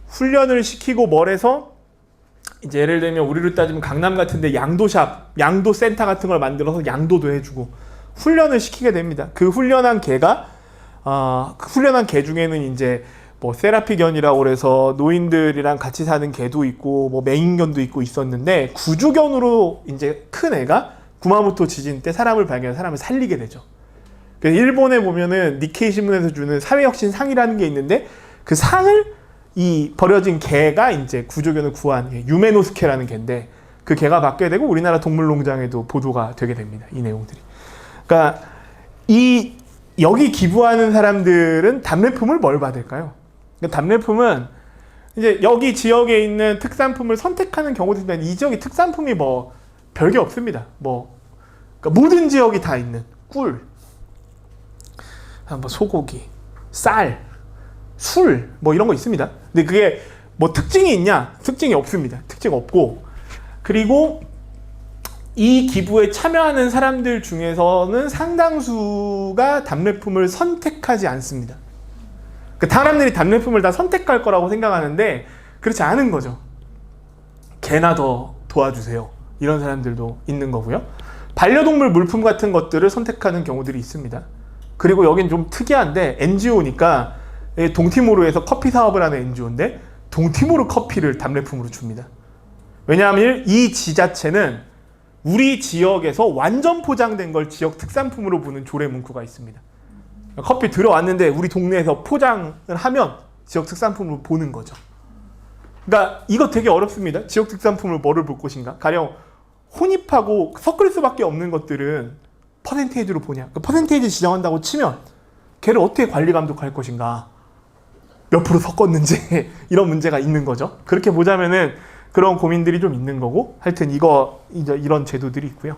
Speaker 1: 훈련을 시키고 뭘 해서 이제 예를 들면 우리로 따지면 강남 같은데 양도샵, 양도 센터 같은 걸 만들어서 양도도 해주고 훈련을 시키게 됩니다. 그 훈련한 개가 훈련한 개 중에는 이제 뭐 세라피견이라고 그래서 노인들이랑 같이 사는 개도 있고 뭐 맹인견도 있고 있었는데 구조견으로 이제 큰 애가 구마모토 지진 때 사람을 발견해 사람을 살리게 되죠. 그래서 일본에 보면은 니케이 신문에서 주는 사회혁신 상이라는 게 있는데 그 상을 이 버려진 개가 이제 구조견을 구한 유메노스케라는 개인데 그 개가 받게 되고 우리나라 동물농장에도 보도가 되게 됩니다. 이 내용들이. 그러니까 여기 기부하는 사람들은 답례품을 뭘 받을까요? 그러니까 답례품은 이제 여기 지역에 있는 특산품을 선택하는 경우도 있지만 이 지역의 특산품이 뭐 별게 없습니다. 뭐 그러니까 모든 지역이 다 있는 꿀, 뭐 소고기, 쌀, 술, 뭐 이런 거 있습니다. 근데 그게 뭐 특징이 있냐? 특징이 없습니다. 특징 없고 그리고 이 기부에 참여하는 사람들 중에서는 상당수가 답례품을 선택하지 않습니다. 그러니까 사람들이 답례품을 다 선택할 거라고 생각하는데 그렇지 않은 거죠. 개나 더 도와주세요. 이런 사람들도 있는 거고요. 반려동물 물품 같은 것들을 선택하는 경우들이 있습니다. 그리고 여긴 좀 특이한데 NGO니까 동티모르에서 커피 사업을 하는 NGO인데 동티모르 커피를 답례품으로 줍니다. 왜냐하면 이 지자체는 우리 지역에서 완전 포장된 걸 지역 특산품으로 보는 조례 문구가 있습니다. 커피 들어왔는데 우리 동네에서 포장을 하면 지역 특산품으로 보는 거죠. 그러니까 이거 되게 어렵습니다. 지역 특산품을 뭐를 볼 것인가? 가령 혼입하고 섞을 수밖에 없는 것들은 퍼센테이지로 보냐? 그 퍼센테이지 지정한다고 치면 걔를 어떻게 관리 감독할 것인가? 몇 프로 섞었는지 이런 문제가 있는 거죠. 그렇게 보자면은 그런 고민들이 좀 있는 거고 하여튼 이제 이런 제도들이 있고요.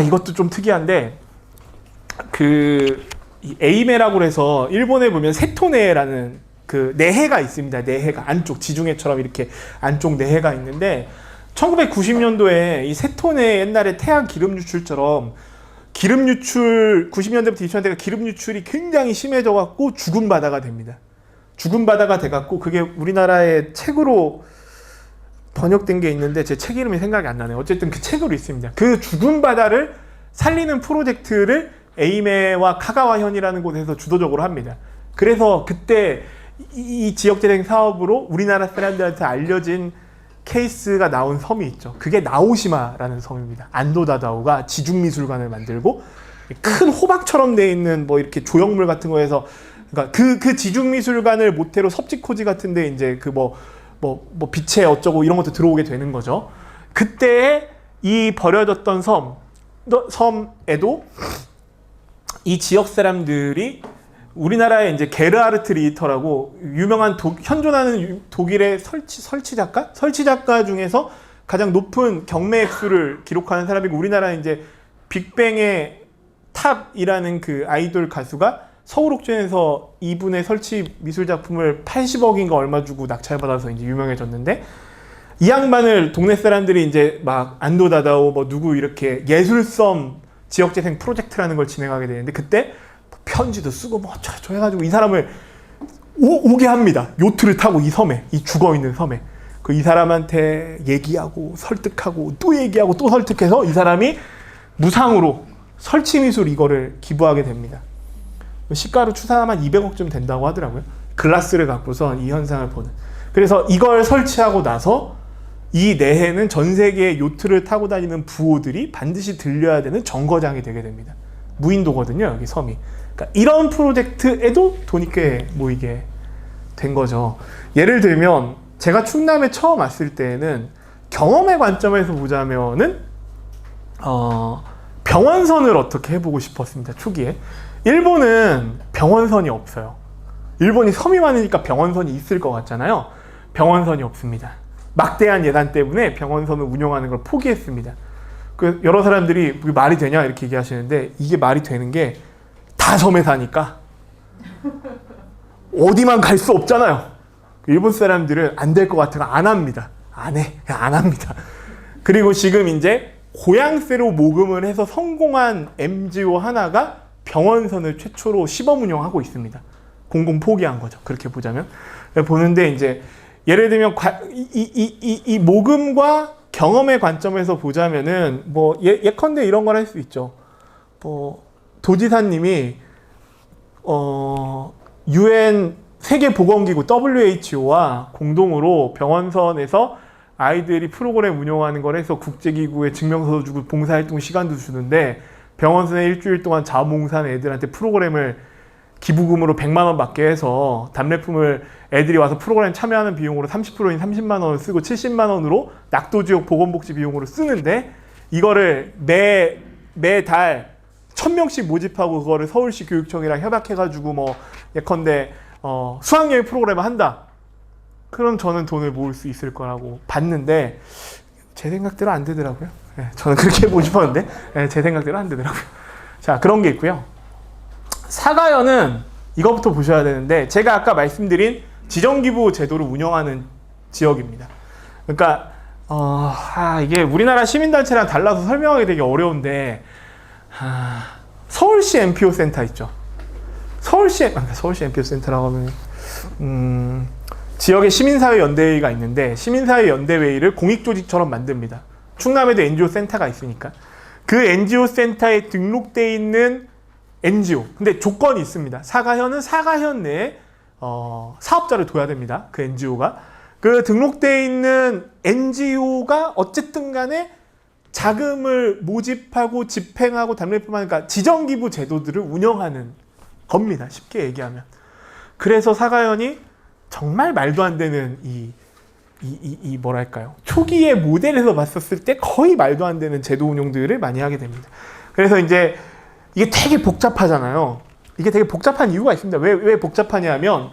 Speaker 1: 이것도 좀 특이한데 이 에이메라고 해서 일본에 보면 세토네라는 그 내해가 있습니다. 내해가 안쪽 지중해처럼 이렇게 안쪽 내해가 있는데 1990년도에 이 세토네 옛날에 태양 기름 유출처럼 기름 유출 90년대부터 2000년대가 기름 유출이 굉장히 심해져 갖고 죽은 바다가 됩니다. 죽은 바다가 돼 갖고 그게 우리나라의 책으로 번역된 게 있는데 제 책 이름이 생각이 안 나네요. 어쨌든 그 책으로 있습니다. 그 죽은 바다를 살리는 프로젝트를 에이메와 카가와현이라는 곳에서 주도적으로 합니다. 그래서 그때 이 지역재생 사업으로 우리나라 사람들한테 알려진 케이스가 나온 섬이 있죠. 그게 나오시마라는 섬입니다. 안도 다다오가 지중미술관을 만들고 큰 호박처럼 돼 있는 뭐 이렇게 조형물 같은 거에서 그러니까 그 지중미술관을 모태로 섭지코지 같은데 이제 그 뭐 빛에 어쩌고 이런 것도 들어오게 되는 거죠. 그때 이 버려졌던 섬에도 이 지역 사람들이 우리나라의 이제 게르하르트 리히터라고 유명한 현존하는 독일의 설치 작가 중에서 가장 높은 경매 액수를 기록하는 사람이고 우리나라 이제 빅뱅의 탑이라는 그 아이돌 가수가 서울 옥션에서 이분의 설치 미술 작품을 80억인가 얼마 주고 낙찰받아서 이제 유명해졌는데 이 양반을 동네 사람들이 이제 막 안도 다다오 뭐 누구 이렇게 예술섬 지역재생 프로젝트라는 걸 진행하게 되는데 그때 편지도 쓰고 뭐 어쩌고저쩌고 해가지고 이 사람을 오게 합니다. 요트를 타고 이 섬에, 이 죽어있는 섬에 이 사람한테 얘기하고 설득하고 또 얘기하고 또 설득해서 이 사람이 무상으로 설치미술 이거를 기부하게 됩니다. 시가로 추산하면 200억쯤 된다고 하더라고요. 글라스를 갖고선 이 현상을 보는. 그래서 이걸 설치하고 나서 이 내해는 전 세계의 요트를 타고 다니는 부호들이 반드시 들려야 되는 정거장이 되게 됩니다. 무인도거든요, 여기 섬이. 그러니까 이런 프로젝트에도 돈이 꽤 모이게 된 거죠. 예를 들면 제가 충남에 처음 왔을 때는 경험의 관점에서 보자면은 병원선을 어떻게 해보고 싶었습니다. 초기에. 일본은 병원선이 없어요. 일본이 섬이 많으니까 병원선이 있을 것 같잖아요. 병원선이 없습니다. 막대한 예산 때문에 병원선을 운영하는 걸 포기했습니다. 그 여러 사람들이 말이 되냐 이렇게 얘기하시는데 이게 말이 되는 게 다 섬에 사니까 어디만 갈 수 없잖아요. 일본 사람들은 안 될 것 같아서 안 합니다. 안 해. 그냥 안 합니다. 그리고 지금 이제 고향세로 모금을 해서 성공한 MGO 하나가 병원선을 최초로 시범 운영하고 있습니다. 공공 포기한 거죠. 그렇게 보자면. 보는데 이제 예를 들면 이 모금과 경험의 관점에서 보자면은 뭐 예컨대 이런 걸 할 수 있죠. 도지사님이 UN 세계보건기구 WHO와 공동으로 병원선에서 아이들이 프로그램 운영하는 걸 해서 국제기구에 증명서도 주고 봉사활동 시간도 주는데 병원선에 일주일 동안 자원봉사하는 애들한테 프로그램을 기부금으로 100만 원 받게 해서 답례품을 애들이 와서 프로그램 참여하는 비용으로 30%인 30만 원을 쓰고 70만 원으로 낙도지역 보건복지 비용으로 쓰는데 이거를 매달 1000명씩 모집하고 그거를 서울시 교육청이랑 협약해가지고 뭐 예컨대 수학여행 프로그램을 한다. 그럼 저는 돈을 모을 수 있을 거라고 봤는데 제 생각대로 안 되더라고요. 네, 저는 그렇게 해보고 싶었는데 제 생각대로 안 되더라고요. 자, 그런 게 있고요. 사가현은 이것부터 보셔야 되는데 제가 아까 말씀드린 지정기부 제도를 운영하는 지역입니다. 그러니까 이게 우리나라 시민단체랑 달라서 설명하기 되게 어려운데 서울시 NPO 센터 있죠. 서울시 NPO 센터라고 하면 지역에 시민사회연대회의가 있는데 시민사회연대회의를 공익조직처럼 만듭니다. 충남에도 NGO 센터가 있으니까 그 NGO 센터에 등록돼 있는 NGO. 근데 조건이 있습니다. 사가현은 사가현 내에 사업자를 둬야 됩니다. 그 NGO가. 그 등록돼 있는 NGO가 어쨌든 간에 자금을 모집하고 집행하고 답례품하는 그러니까 지정기부 제도들을 운영하는 겁니다. 쉽게 얘기하면. 그래서 사가현이 정말 말도 안 되는 뭐랄까요. 초기의 모델에서 봤었을 때 거의 말도 안 되는 제도 운영들을 많이 하게 됩니다. 그래서 이제 이게 되게 복잡하잖아요. 이게 되게 복잡한 이유가 있습니다. 왜 복잡하냐 하면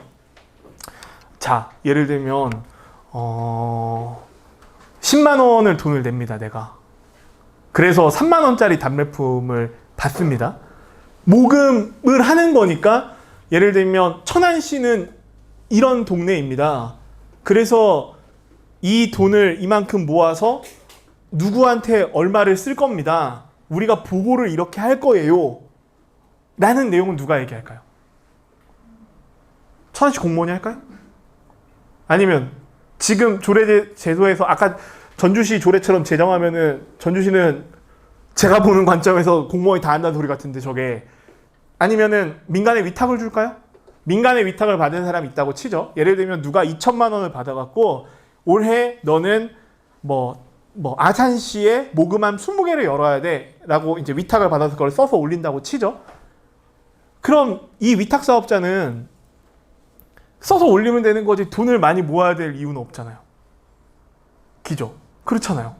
Speaker 1: 자, 예를 들면 10만 원을 돈을 냅니다. 내가. 그래서 3만 원짜리 답례품을 받습니다. 모금을 하는 거니까 예를 들면 천안시는 이런 동네입니다. 그래서 이 돈을 이만큼 모아서 누구한테 얼마를 쓸 겁니다. 우리가 보고를 이렇게 할 거예요. 라는 내용은 누가 얘기할까요? 천안시 공무원이 할까요? 아니면 지금 조례 제도에서 아까 전주시 조례처럼 제정하면은 전주시는 제가 보는 관점에서 공무원이 다 한다는 소리 같은데 저게 아니면은 민간에 위탁을 줄까요? 민간에 위탁을 받은 사람이 있다고 치죠. 예를 들면 누가 2천만 원을 받아갖고 올해 너는 뭐 아산시에 모금함 20개를 열어야 돼 라고 이제 위탁을 받아서 그걸 써서 올린다고 치죠. 그럼 이 위탁 사업자는 써서 올리면 되는 거지 돈을 많이 모아야 될 이유는 없잖아요. 기죠? 그렇잖아요.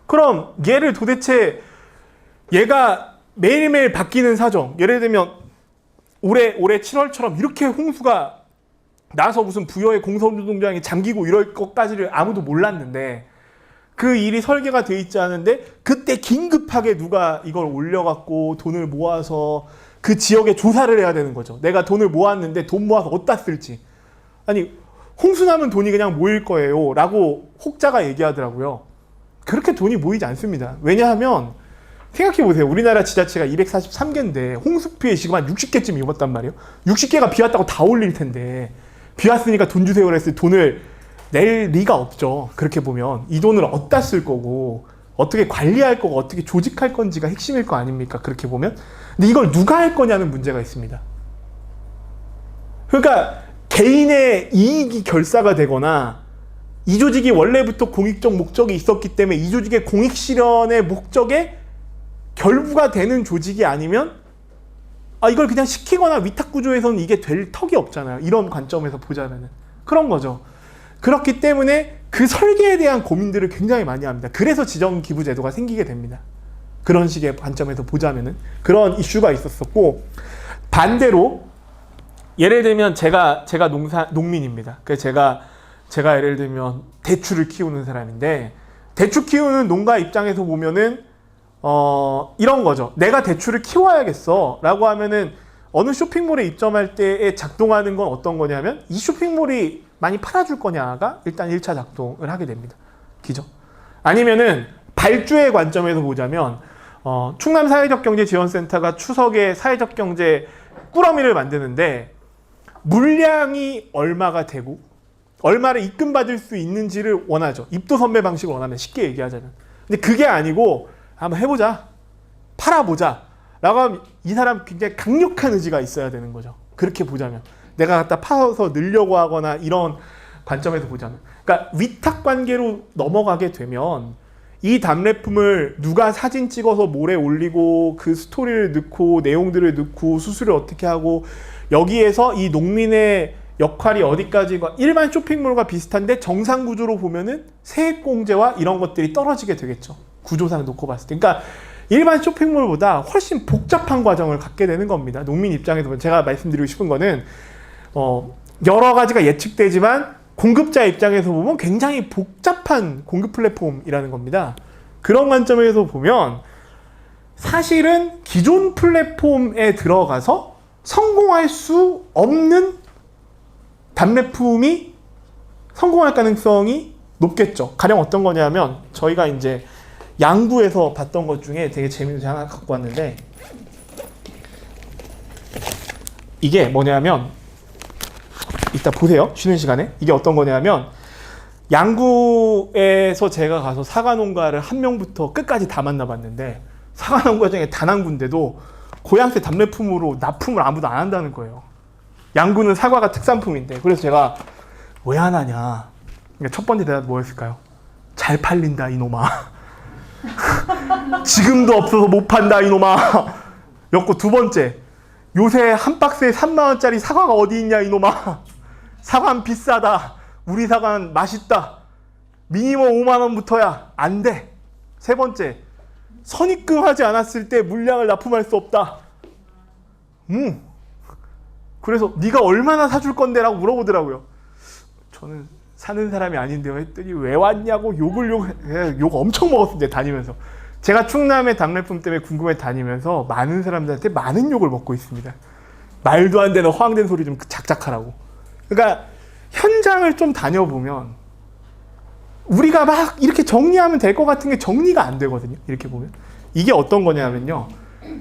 Speaker 1: 그럼 얘를 도대체 얘가 매일매일 바뀌는 사정 예를 들면 올해 7월처럼 이렇게 홍수가 나서 무슨 부여의 공성노동장이 잠기고 이럴 것까지를 아무도 몰랐는데 그 일이 설계가 돼 있지 않은데 그때 긴급하게 누가 이걸 올려갖고 돈을 모아서 그 지역에 조사를 해야 되는 거죠. 내가 돈을 모았는데 돈 모아서 어디다 쓸지. 아니 홍수 나면 돈이 그냥 모일 거예요 라고 혹자가 얘기하더라고요. 그렇게 돈이 모이지 않습니다. 왜냐하면 생각해보세요. 우리나라 지자체가 243개인데 홍수 피해 지금 한 60개쯤 입었단 말이에요. 60개가 비 왔다고 다 올릴 텐데 비 왔으니까 돈 주세요 그랬을 때 돈을 낼 리가 없죠. 그렇게 보면 이 돈을 어디다 쓸 거고 어떻게 관리할 거고 어떻게 조직할 건지가 핵심일 거 아닙니까? 그렇게 보면. 근데 이걸 누가 할 거냐는 문제가 있습니다. 그러니까 개인의 이익이 결사가 되거나 이 조직이 원래부터 공익적 목적이 있었기 때문에 이 조직의 공익 실현의 목적에 결부가 되는 조직이 아니면 이걸 그냥 시키거나 위탁 구조에서는 이게 될 턱이 없잖아요. 이런 관점에서 보자면은 그런 거죠. 그렇기 때문에 그 설계에 대한 고민들을 굉장히 많이 합니다. 그래서 지정기부제도가 생기게 됩니다. 그런 식의 관점에서 보자면은 그런 이슈가 있었었고, 반대로 예를 들면 제가 농민입니다. 그래서 제가 예를 들면 대추를 키우는 사람인데, 대추 키우는 농가 입장에서 보면은 이런 거죠. 내가 대추를 키워야겠어 라고 하면은 어느 쇼핑몰에 입점할 때에 작동하는 건 어떤 거냐면, 이 쇼핑몰이 많이 팔아줄 거냐가 일단 1차 작동을 하게 됩니다. 그죠? 아니면은 발주의 관점에서 보자면 충남 사회적경제지원센터가 추석에 사회적경제 꾸러미를 만드는데 물량이 얼마가 되고 얼마를 입금받을 수 있는지를 원하죠. 입도 선배 방식을 원하면, 쉽게 얘기하자면. 근데 그게 아니고 한번 해보자, 팔아보자 라고 하면 이 사람 굉장히 강력한 의지가 있어야 되는 거죠. 그렇게 보자면, 내가 갖다 파서 늘려고 하거나 이런 관점에서 보자면. 그러니까 위탁 관계로 넘어가게 되면 이 답례품을 누가 사진 찍어서 몰에 올리고 그 스토리를 넣고 내용들을 넣고 수수료 어떻게 하고, 여기에서 이 농민의 역할이 어디까지가 일반 쇼핑몰과 비슷한데 정상 구조로 보면은 세액공제와 이런 것들이 떨어지게 되겠죠. 구조상 놓고 봤을 때. 그러니까 일반 쇼핑몰보다 훨씬 복잡한 과정을 갖게 되는 겁니다. 농민 입장에서 보면. 제가 말씀드리고 싶은 거는 여러 가지가 예측되지만 공급자 입장에서 보면 굉장히 복잡한 공급 플랫폼이라는 겁니다. 그런 관점에서 보면 사실은 기존 플랫폼에 들어가서 성공할 수 없는 답례품이 성공할 가능성이 높겠죠. 가령 어떤 거냐면, 저희가 이제 양구에서 봤던 것 중에 되게 재밌는 거 하나 갖고 왔는데, 이게 뭐냐면, 이따 보세요. 쉬는 시간에. 이게 어떤 거냐면, 양구에서 제가 가서 사과 농가를 한 명부터 끝까지 다 만나봤는데, 사과 농가 중에 단 한 군데도 고양새 답례품으로 납품을 아무도 안 한다는 거예요. 양구는 사과가 특산품인데. 그래서 제가 왜 안 하냐. 그러니까 첫 번째 대답 뭐였을까요? 잘 팔린다 이놈아. 지금도 없어서 못 판다 이놈아. 였고, 두 번째, 요새 한 박스에 3만 원짜리 사과가 어디 있냐 이놈아. 사과는 비싸다. 우리 사과는 맛있다. 미니멈 5만 원부터야 안 돼. 세 번째, 선입금하지 않았을 때 물량을 납품할 수 없다. 그래서 네가 얼마나 사줄 건데? 라고 물어보더라고요. 저는 사는 사람이 아닌데요 했더니 왜 왔냐고 욕 엄청 먹었습니다. 다니면서. 제가 충남의 답례품 때문에 궁금해 다니면서 많은 사람들한테 많은 욕을 먹고 있습니다. 말도 안 되는 허황된 소리 좀 작작하라고. 그러니까 현장을 좀 다녀보면 우리가 막 이렇게 정리하면 될 것 같은 게 정리가 안 되거든요. 이렇게 보면. 이게 어떤 거냐면요,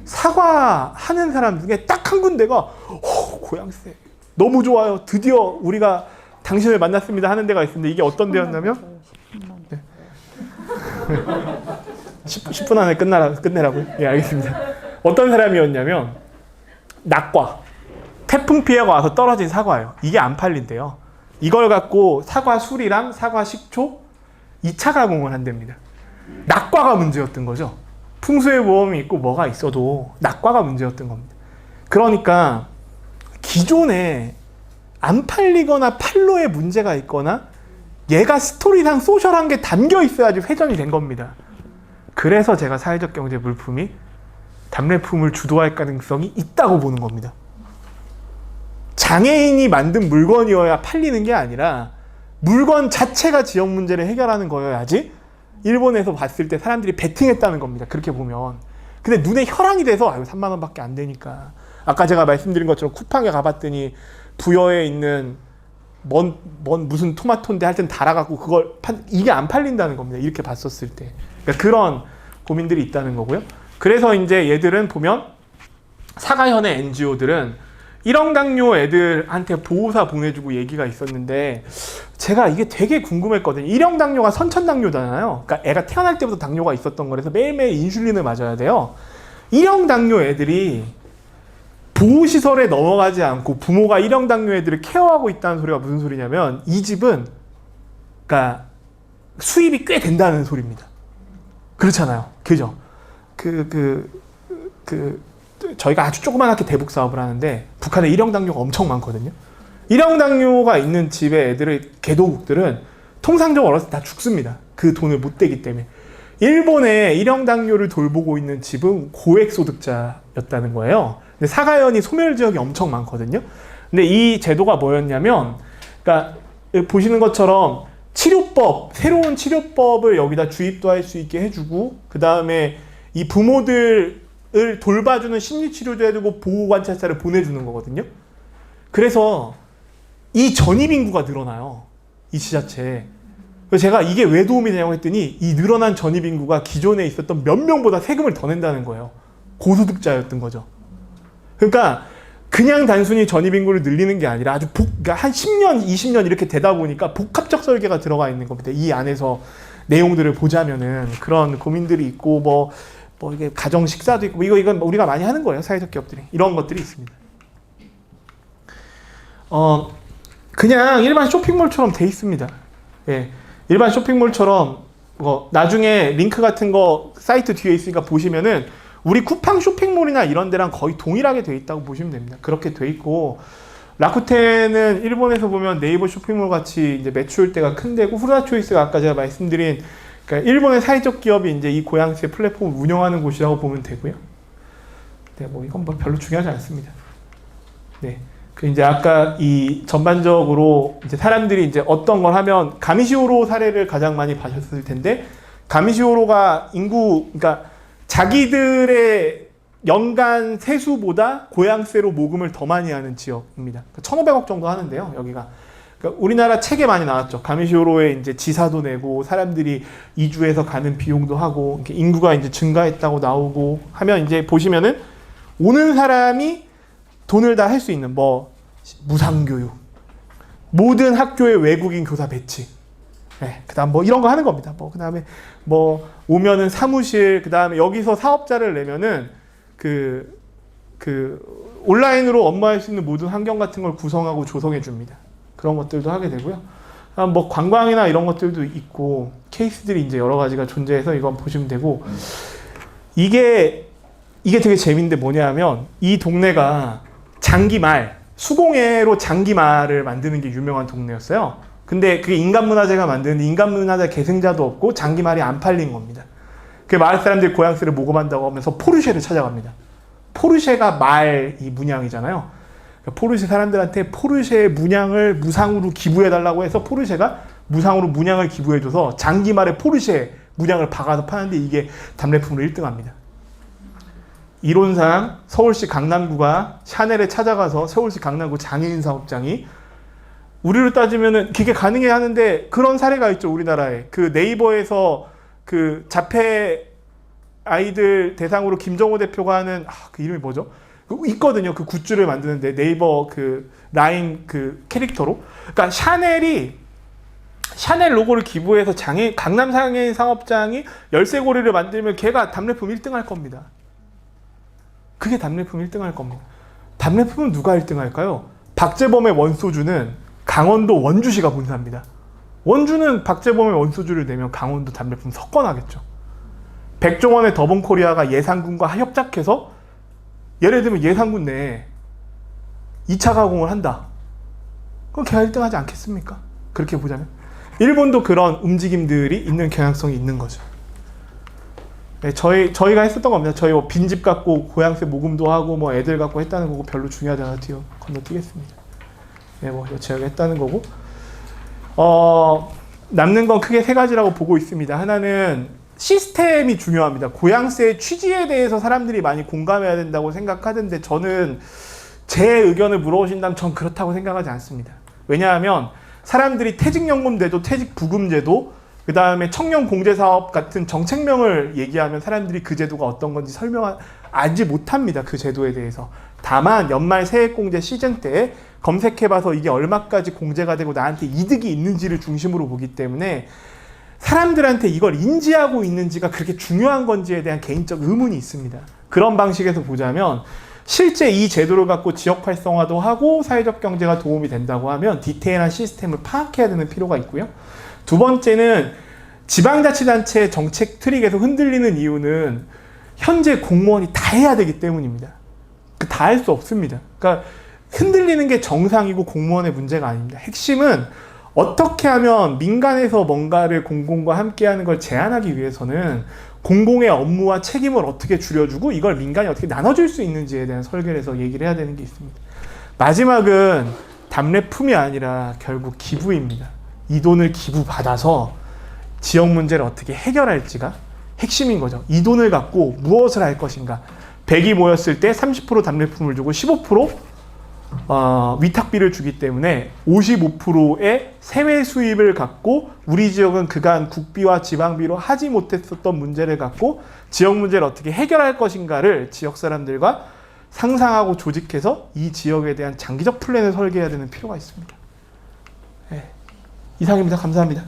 Speaker 1: 사과하는 사람 중에 딱 한 군데가 고양새 너무 좋아요, 드디어 우리가 당신을 만났습니다 하는 데가 있는데, 이게 어떤 데였냐면, 네. 10분 안에 끝내라고요? 예, 알겠습니다. 어떤 사람이었냐면, 낙과 태풍 피해가 와서 떨어진 사과예요. 이게 안 팔린대요. 이걸 갖고 사과 술이랑 사과 식초 2차 가공을 한답니다. 낙과가 문제였던 거죠. 풍수의 보험이 있고 뭐가 있어도 낙과가 문제였던 겁니다. 그러니까 기존에 안 팔리거나 팔로에 문제가 있거나 얘가 스토리상 소셜한 게 담겨 있어야지 회전이 된 겁니다. 그래서 제가 사회적 경제 물품이 답례품을 주도할 가능성이 있다고 보는 겁니다. 장애인이 만든 물건이어야 팔리는 게 아니라 물건 자체가 지역 문제를 해결하는 거여야지 일본에서 봤을 때 사람들이 베팅했다는 겁니다. 그렇게 보면. 근데 눈에 혈안이 돼서 3만 원밖에 안 되니까. 아까 제가 말씀드린 것처럼 쿠팡에 가봤더니 부여에 있는 무슨 토마토인데 하여튼 달아갖고 이게 안 팔린다는 겁니다. 이렇게 봤었을 때. 그러니까 그런 고민들이 있다는 거고요. 그래서 이제 얘들은 보면 사과현의 NGO들은 일형당뇨 애들한테 보호사 보내주고 얘기가 있었는데, 제가 이게 되게 궁금했거든요. 일형당뇨가 선천당뇨잖아요. 그러니까 애가 태어날 때부터 당뇨가 있었던 거라서 매일매일 인슐린을 맞아야 돼요. 일형당뇨 애들이 보호시설에 넘어가지 않고 부모가 일형당뇨 애들을 케어하고 있다는 소리가 무슨 소리냐면 이 집은 그러니까 수입이 꽤 된다는 소리입니다. 그렇잖아요. 그죠? 저희가 아주 조그만하게 대북 사업을 하는데 북한에 일형당뇨가 엄청 많거든요. 일형당뇨가 있는 집의 애들의 개도국들은 통상적으로 어렸을 때 다 죽습니다. 그 돈을 못 대기 때문에. 일본의 일형당뇨를 돌보고 있는 집은 고액소득자였다는 거예요. 근데 사가현이 소멸 지역이 엄청 많거든요. 근데 이 제도가 뭐였냐면, 그러니까 보시는 것처럼 치료법, 새로운 치료법을 여기다 주입도 할 수 있게 해주고, 그 다음에 이 부모들을 돌봐주는 심리치료도 해주고 보호관찰사를 보내주는 거거든요. 그래서 이 전입 인구가 늘어나요. 이 지자체에. 그래서 제가 이게 왜 도움이 되냐고 했더니 이 늘어난 전입 인구가 기존에 있었던 몇 명보다 세금을 더 낸다는 거예요. 고소득자였던 거죠. 그러니까 그냥 단순히 전입 인구를 늘리는 게 아니라 아주 그러니까 한 10년, 20년 이렇게 되다 보니까 복합적 설계가 들어가 있는 겁니다. 이 안에서 내용들을 보자면은 그런 고민들이 있고 뭐 이게 가정 식사도 있고 이건 우리가 많이 하는 거예요. 사회적 기업들이. 이런 것들이 있습니다. 그냥 일반 쇼핑몰처럼 돼 있습니다. 예. 일반 쇼핑몰처럼 나중에 링크 같은 거 사이트 뒤에 있으니까 보시면은 우리 쿠팡 쇼핑몰이나 이런 데랑 거의 동일하게 돼 있다고 보시면 됩니다. 그렇게 돼 있고 라쿠텐은 일본에서 보면 네이버 쇼핑몰 같이 이제 매출대가 큰 데고 후라초이스가 아까 제가 말씀드린 그러니까 일본의 사회적 기업이 이제 이 고양시의 플랫폼을 운영하는 곳이라고 보면 되고요. 네, 뭐 이건 뭐 별로 중요하지 않습니다. 네. 그 이제 아까 이 전반적으로 이제 사람들이 이제 어떤 걸 하면 가미시오로 사례를 가장 많이 봐셨을 텐데 가미시오로가 그러니까 자기들의 연간 세수보다 고양세로 모금을 더 많이 하는 지역입니다. 1,500억 정도 하는데요, 여기가. 그러니까 우리나라 책에 많이 나왔죠. 가미시오로에 이제 지사도 내고 사람들이 이주해서 가는 비용도 하고 이렇게 인구가 이제 증가했다고 나오고 하면 이제 보시면은 오는 사람이 돈을 다 할 수 있는 무상교육, 모든 학교에 외국인 교사 배치, 네, 그다음 이런 거 하는 겁니다. 그다음에 오면은 사무실, 그다음에 여기서 사업자를 내면은 온라인으로 업무할 수 있는 모든 환경 같은 걸 구성하고 조성해 줍니다. 그런 것들도 하게 되고요. 관광이나 이런 것들도 있고 케이스들이 이제 여러 가지가 존재해서 이건 보시면 되고 이게 되게 재밌는데 뭐냐면 이 동네가 장기말, 수공예로 장기말을 만드는 게 유명한 동네였어요. 근데 그게 인간문화재가 만드는데 인간문화재 계승자도 없고 장기말이 안 팔린 겁니다. 그 마을 사람들이 고양시를 모금한다고 하면서 포르쉐를 찾아갑니다. 포르쉐가 말 이 문양이잖아요. 포르쉐 사람들한테 포르쉐의 문양을 무상으로 기부해달라고 해서 포르쉐가 무상으로 문양을 기부해줘서 장기말에 포르쉐 문양을 박아서 파는데 이게 답례품으로 1등합니다. 이론상 서울시 강남구가 샤넬에 찾아가서 서울시 강남구 장애인 사업장이 우리로 따지면은 그게 가능해 하는데 그런 사례가 있죠. 우리나라에 그 네이버에서 그 자폐 아이들 대상으로 김정호 대표가 하는 그 이름이 뭐죠? 있거든요. 그 굿즈를 만드는데 네이버 그 라인 그 캐릭터로. 그러니까 샤넬 로고를 기부해서 강남 장애인 사업장이 열쇠고리를 만들면 걔가 답례품 1등 할 겁니다. 그게 답례품 1등 할 겁니다. 답례품은 누가 1등 할까요? 박재범의 원소주는 강원도 원주시가 본사입니다. 원주는 박재범의 원소주를 내면 강원도 답례품 석권하겠죠. 백종원의 더본코리아가 예산군과 협작해서 예를 들면 예산군 내에 2차 가공을 한다. 그럼 걔가 1등 하지 않겠습니까? 그렇게 보자면. 일본도 그런 움직임들이 있는 경향성이 있는 거죠. 네, 저희가 했었던 겁니다. 저희 빈집 갖고 고양세 모금도 하고 애들 갖고 했다는 거고 별로 중요하지 않아 건너뛰겠습니다. 네, 제가 했다는 거고. 남는 건 크게 3가지라고 보고 있습니다. 하나는 시스템이 중요합니다. 고양세의 취지에 대해서 사람들이 많이 공감해야 된다고 생각하던데 저는 제 의견을 물어보신다면 전 그렇다고 생각하지 않습니다. 왜냐하면 사람들이 퇴직연금제도, 퇴직부금제도, 그 다음에 청년공제사업 같은 정책명을 얘기하면 사람들이 그 제도가 어떤 건지 알지 못합니다. 그 제도에 대해서. 다만 연말 세액공제 시즌 때 검색해봐서 이게 얼마까지 공제가 되고 나한테 이득이 있는지를 중심으로 보기 때문에 사람들한테 이걸 인지하고 있는지가 그렇게 중요한 건지에 대한 개인적 의문이 있습니다. 그런 방식에서 보자면 실제 이 제도를 갖고 지역 활성화도 하고 사회적 경제가 도움이 된다고 하면 디테일한 시스템을 파악해야 되는 필요가 있고요. 두 번째는 지방자치단체의 정책 틀이 계속 흔들리는 이유는 현재 공무원이 다 해야 되기 때문입니다. 다 할 수 없습니다. 그러니까 흔들리는 게 정상이고 공무원의 문제가 아닙니다. 핵심은 어떻게 하면 민간에서 뭔가를 공공과 함께하는 걸 제한하기 위해서는 공공의 업무와 책임을 어떻게 줄여주고 이걸 민간이 어떻게 나눠줄 수 있는지에 대한 설계를 해서 얘기를 해야 되는 게 있습니다. 마지막은 답례품이 아니라 결국 기부입니다. 이 돈을 기부받아서 지역 문제를 어떻게 해결할지가 핵심인 거죠. 이 돈을 갖고 무엇을 할 것인가. 100이 모였을 때 30% 답례품을 주고 15% 위탁비를 주기 때문에 55%의 세외 수입을 갖고 우리 지역은 그간 국비와 지방비로 하지 못했었던 문제를 갖고 지역 문제를 어떻게 해결할 것인가를 지역 사람들과 상상하고 조직해서 이 지역에 대한 장기적 플랜을 설계해야 되는 필요가 있습니다. 네. 이상입니다. 감사합니다.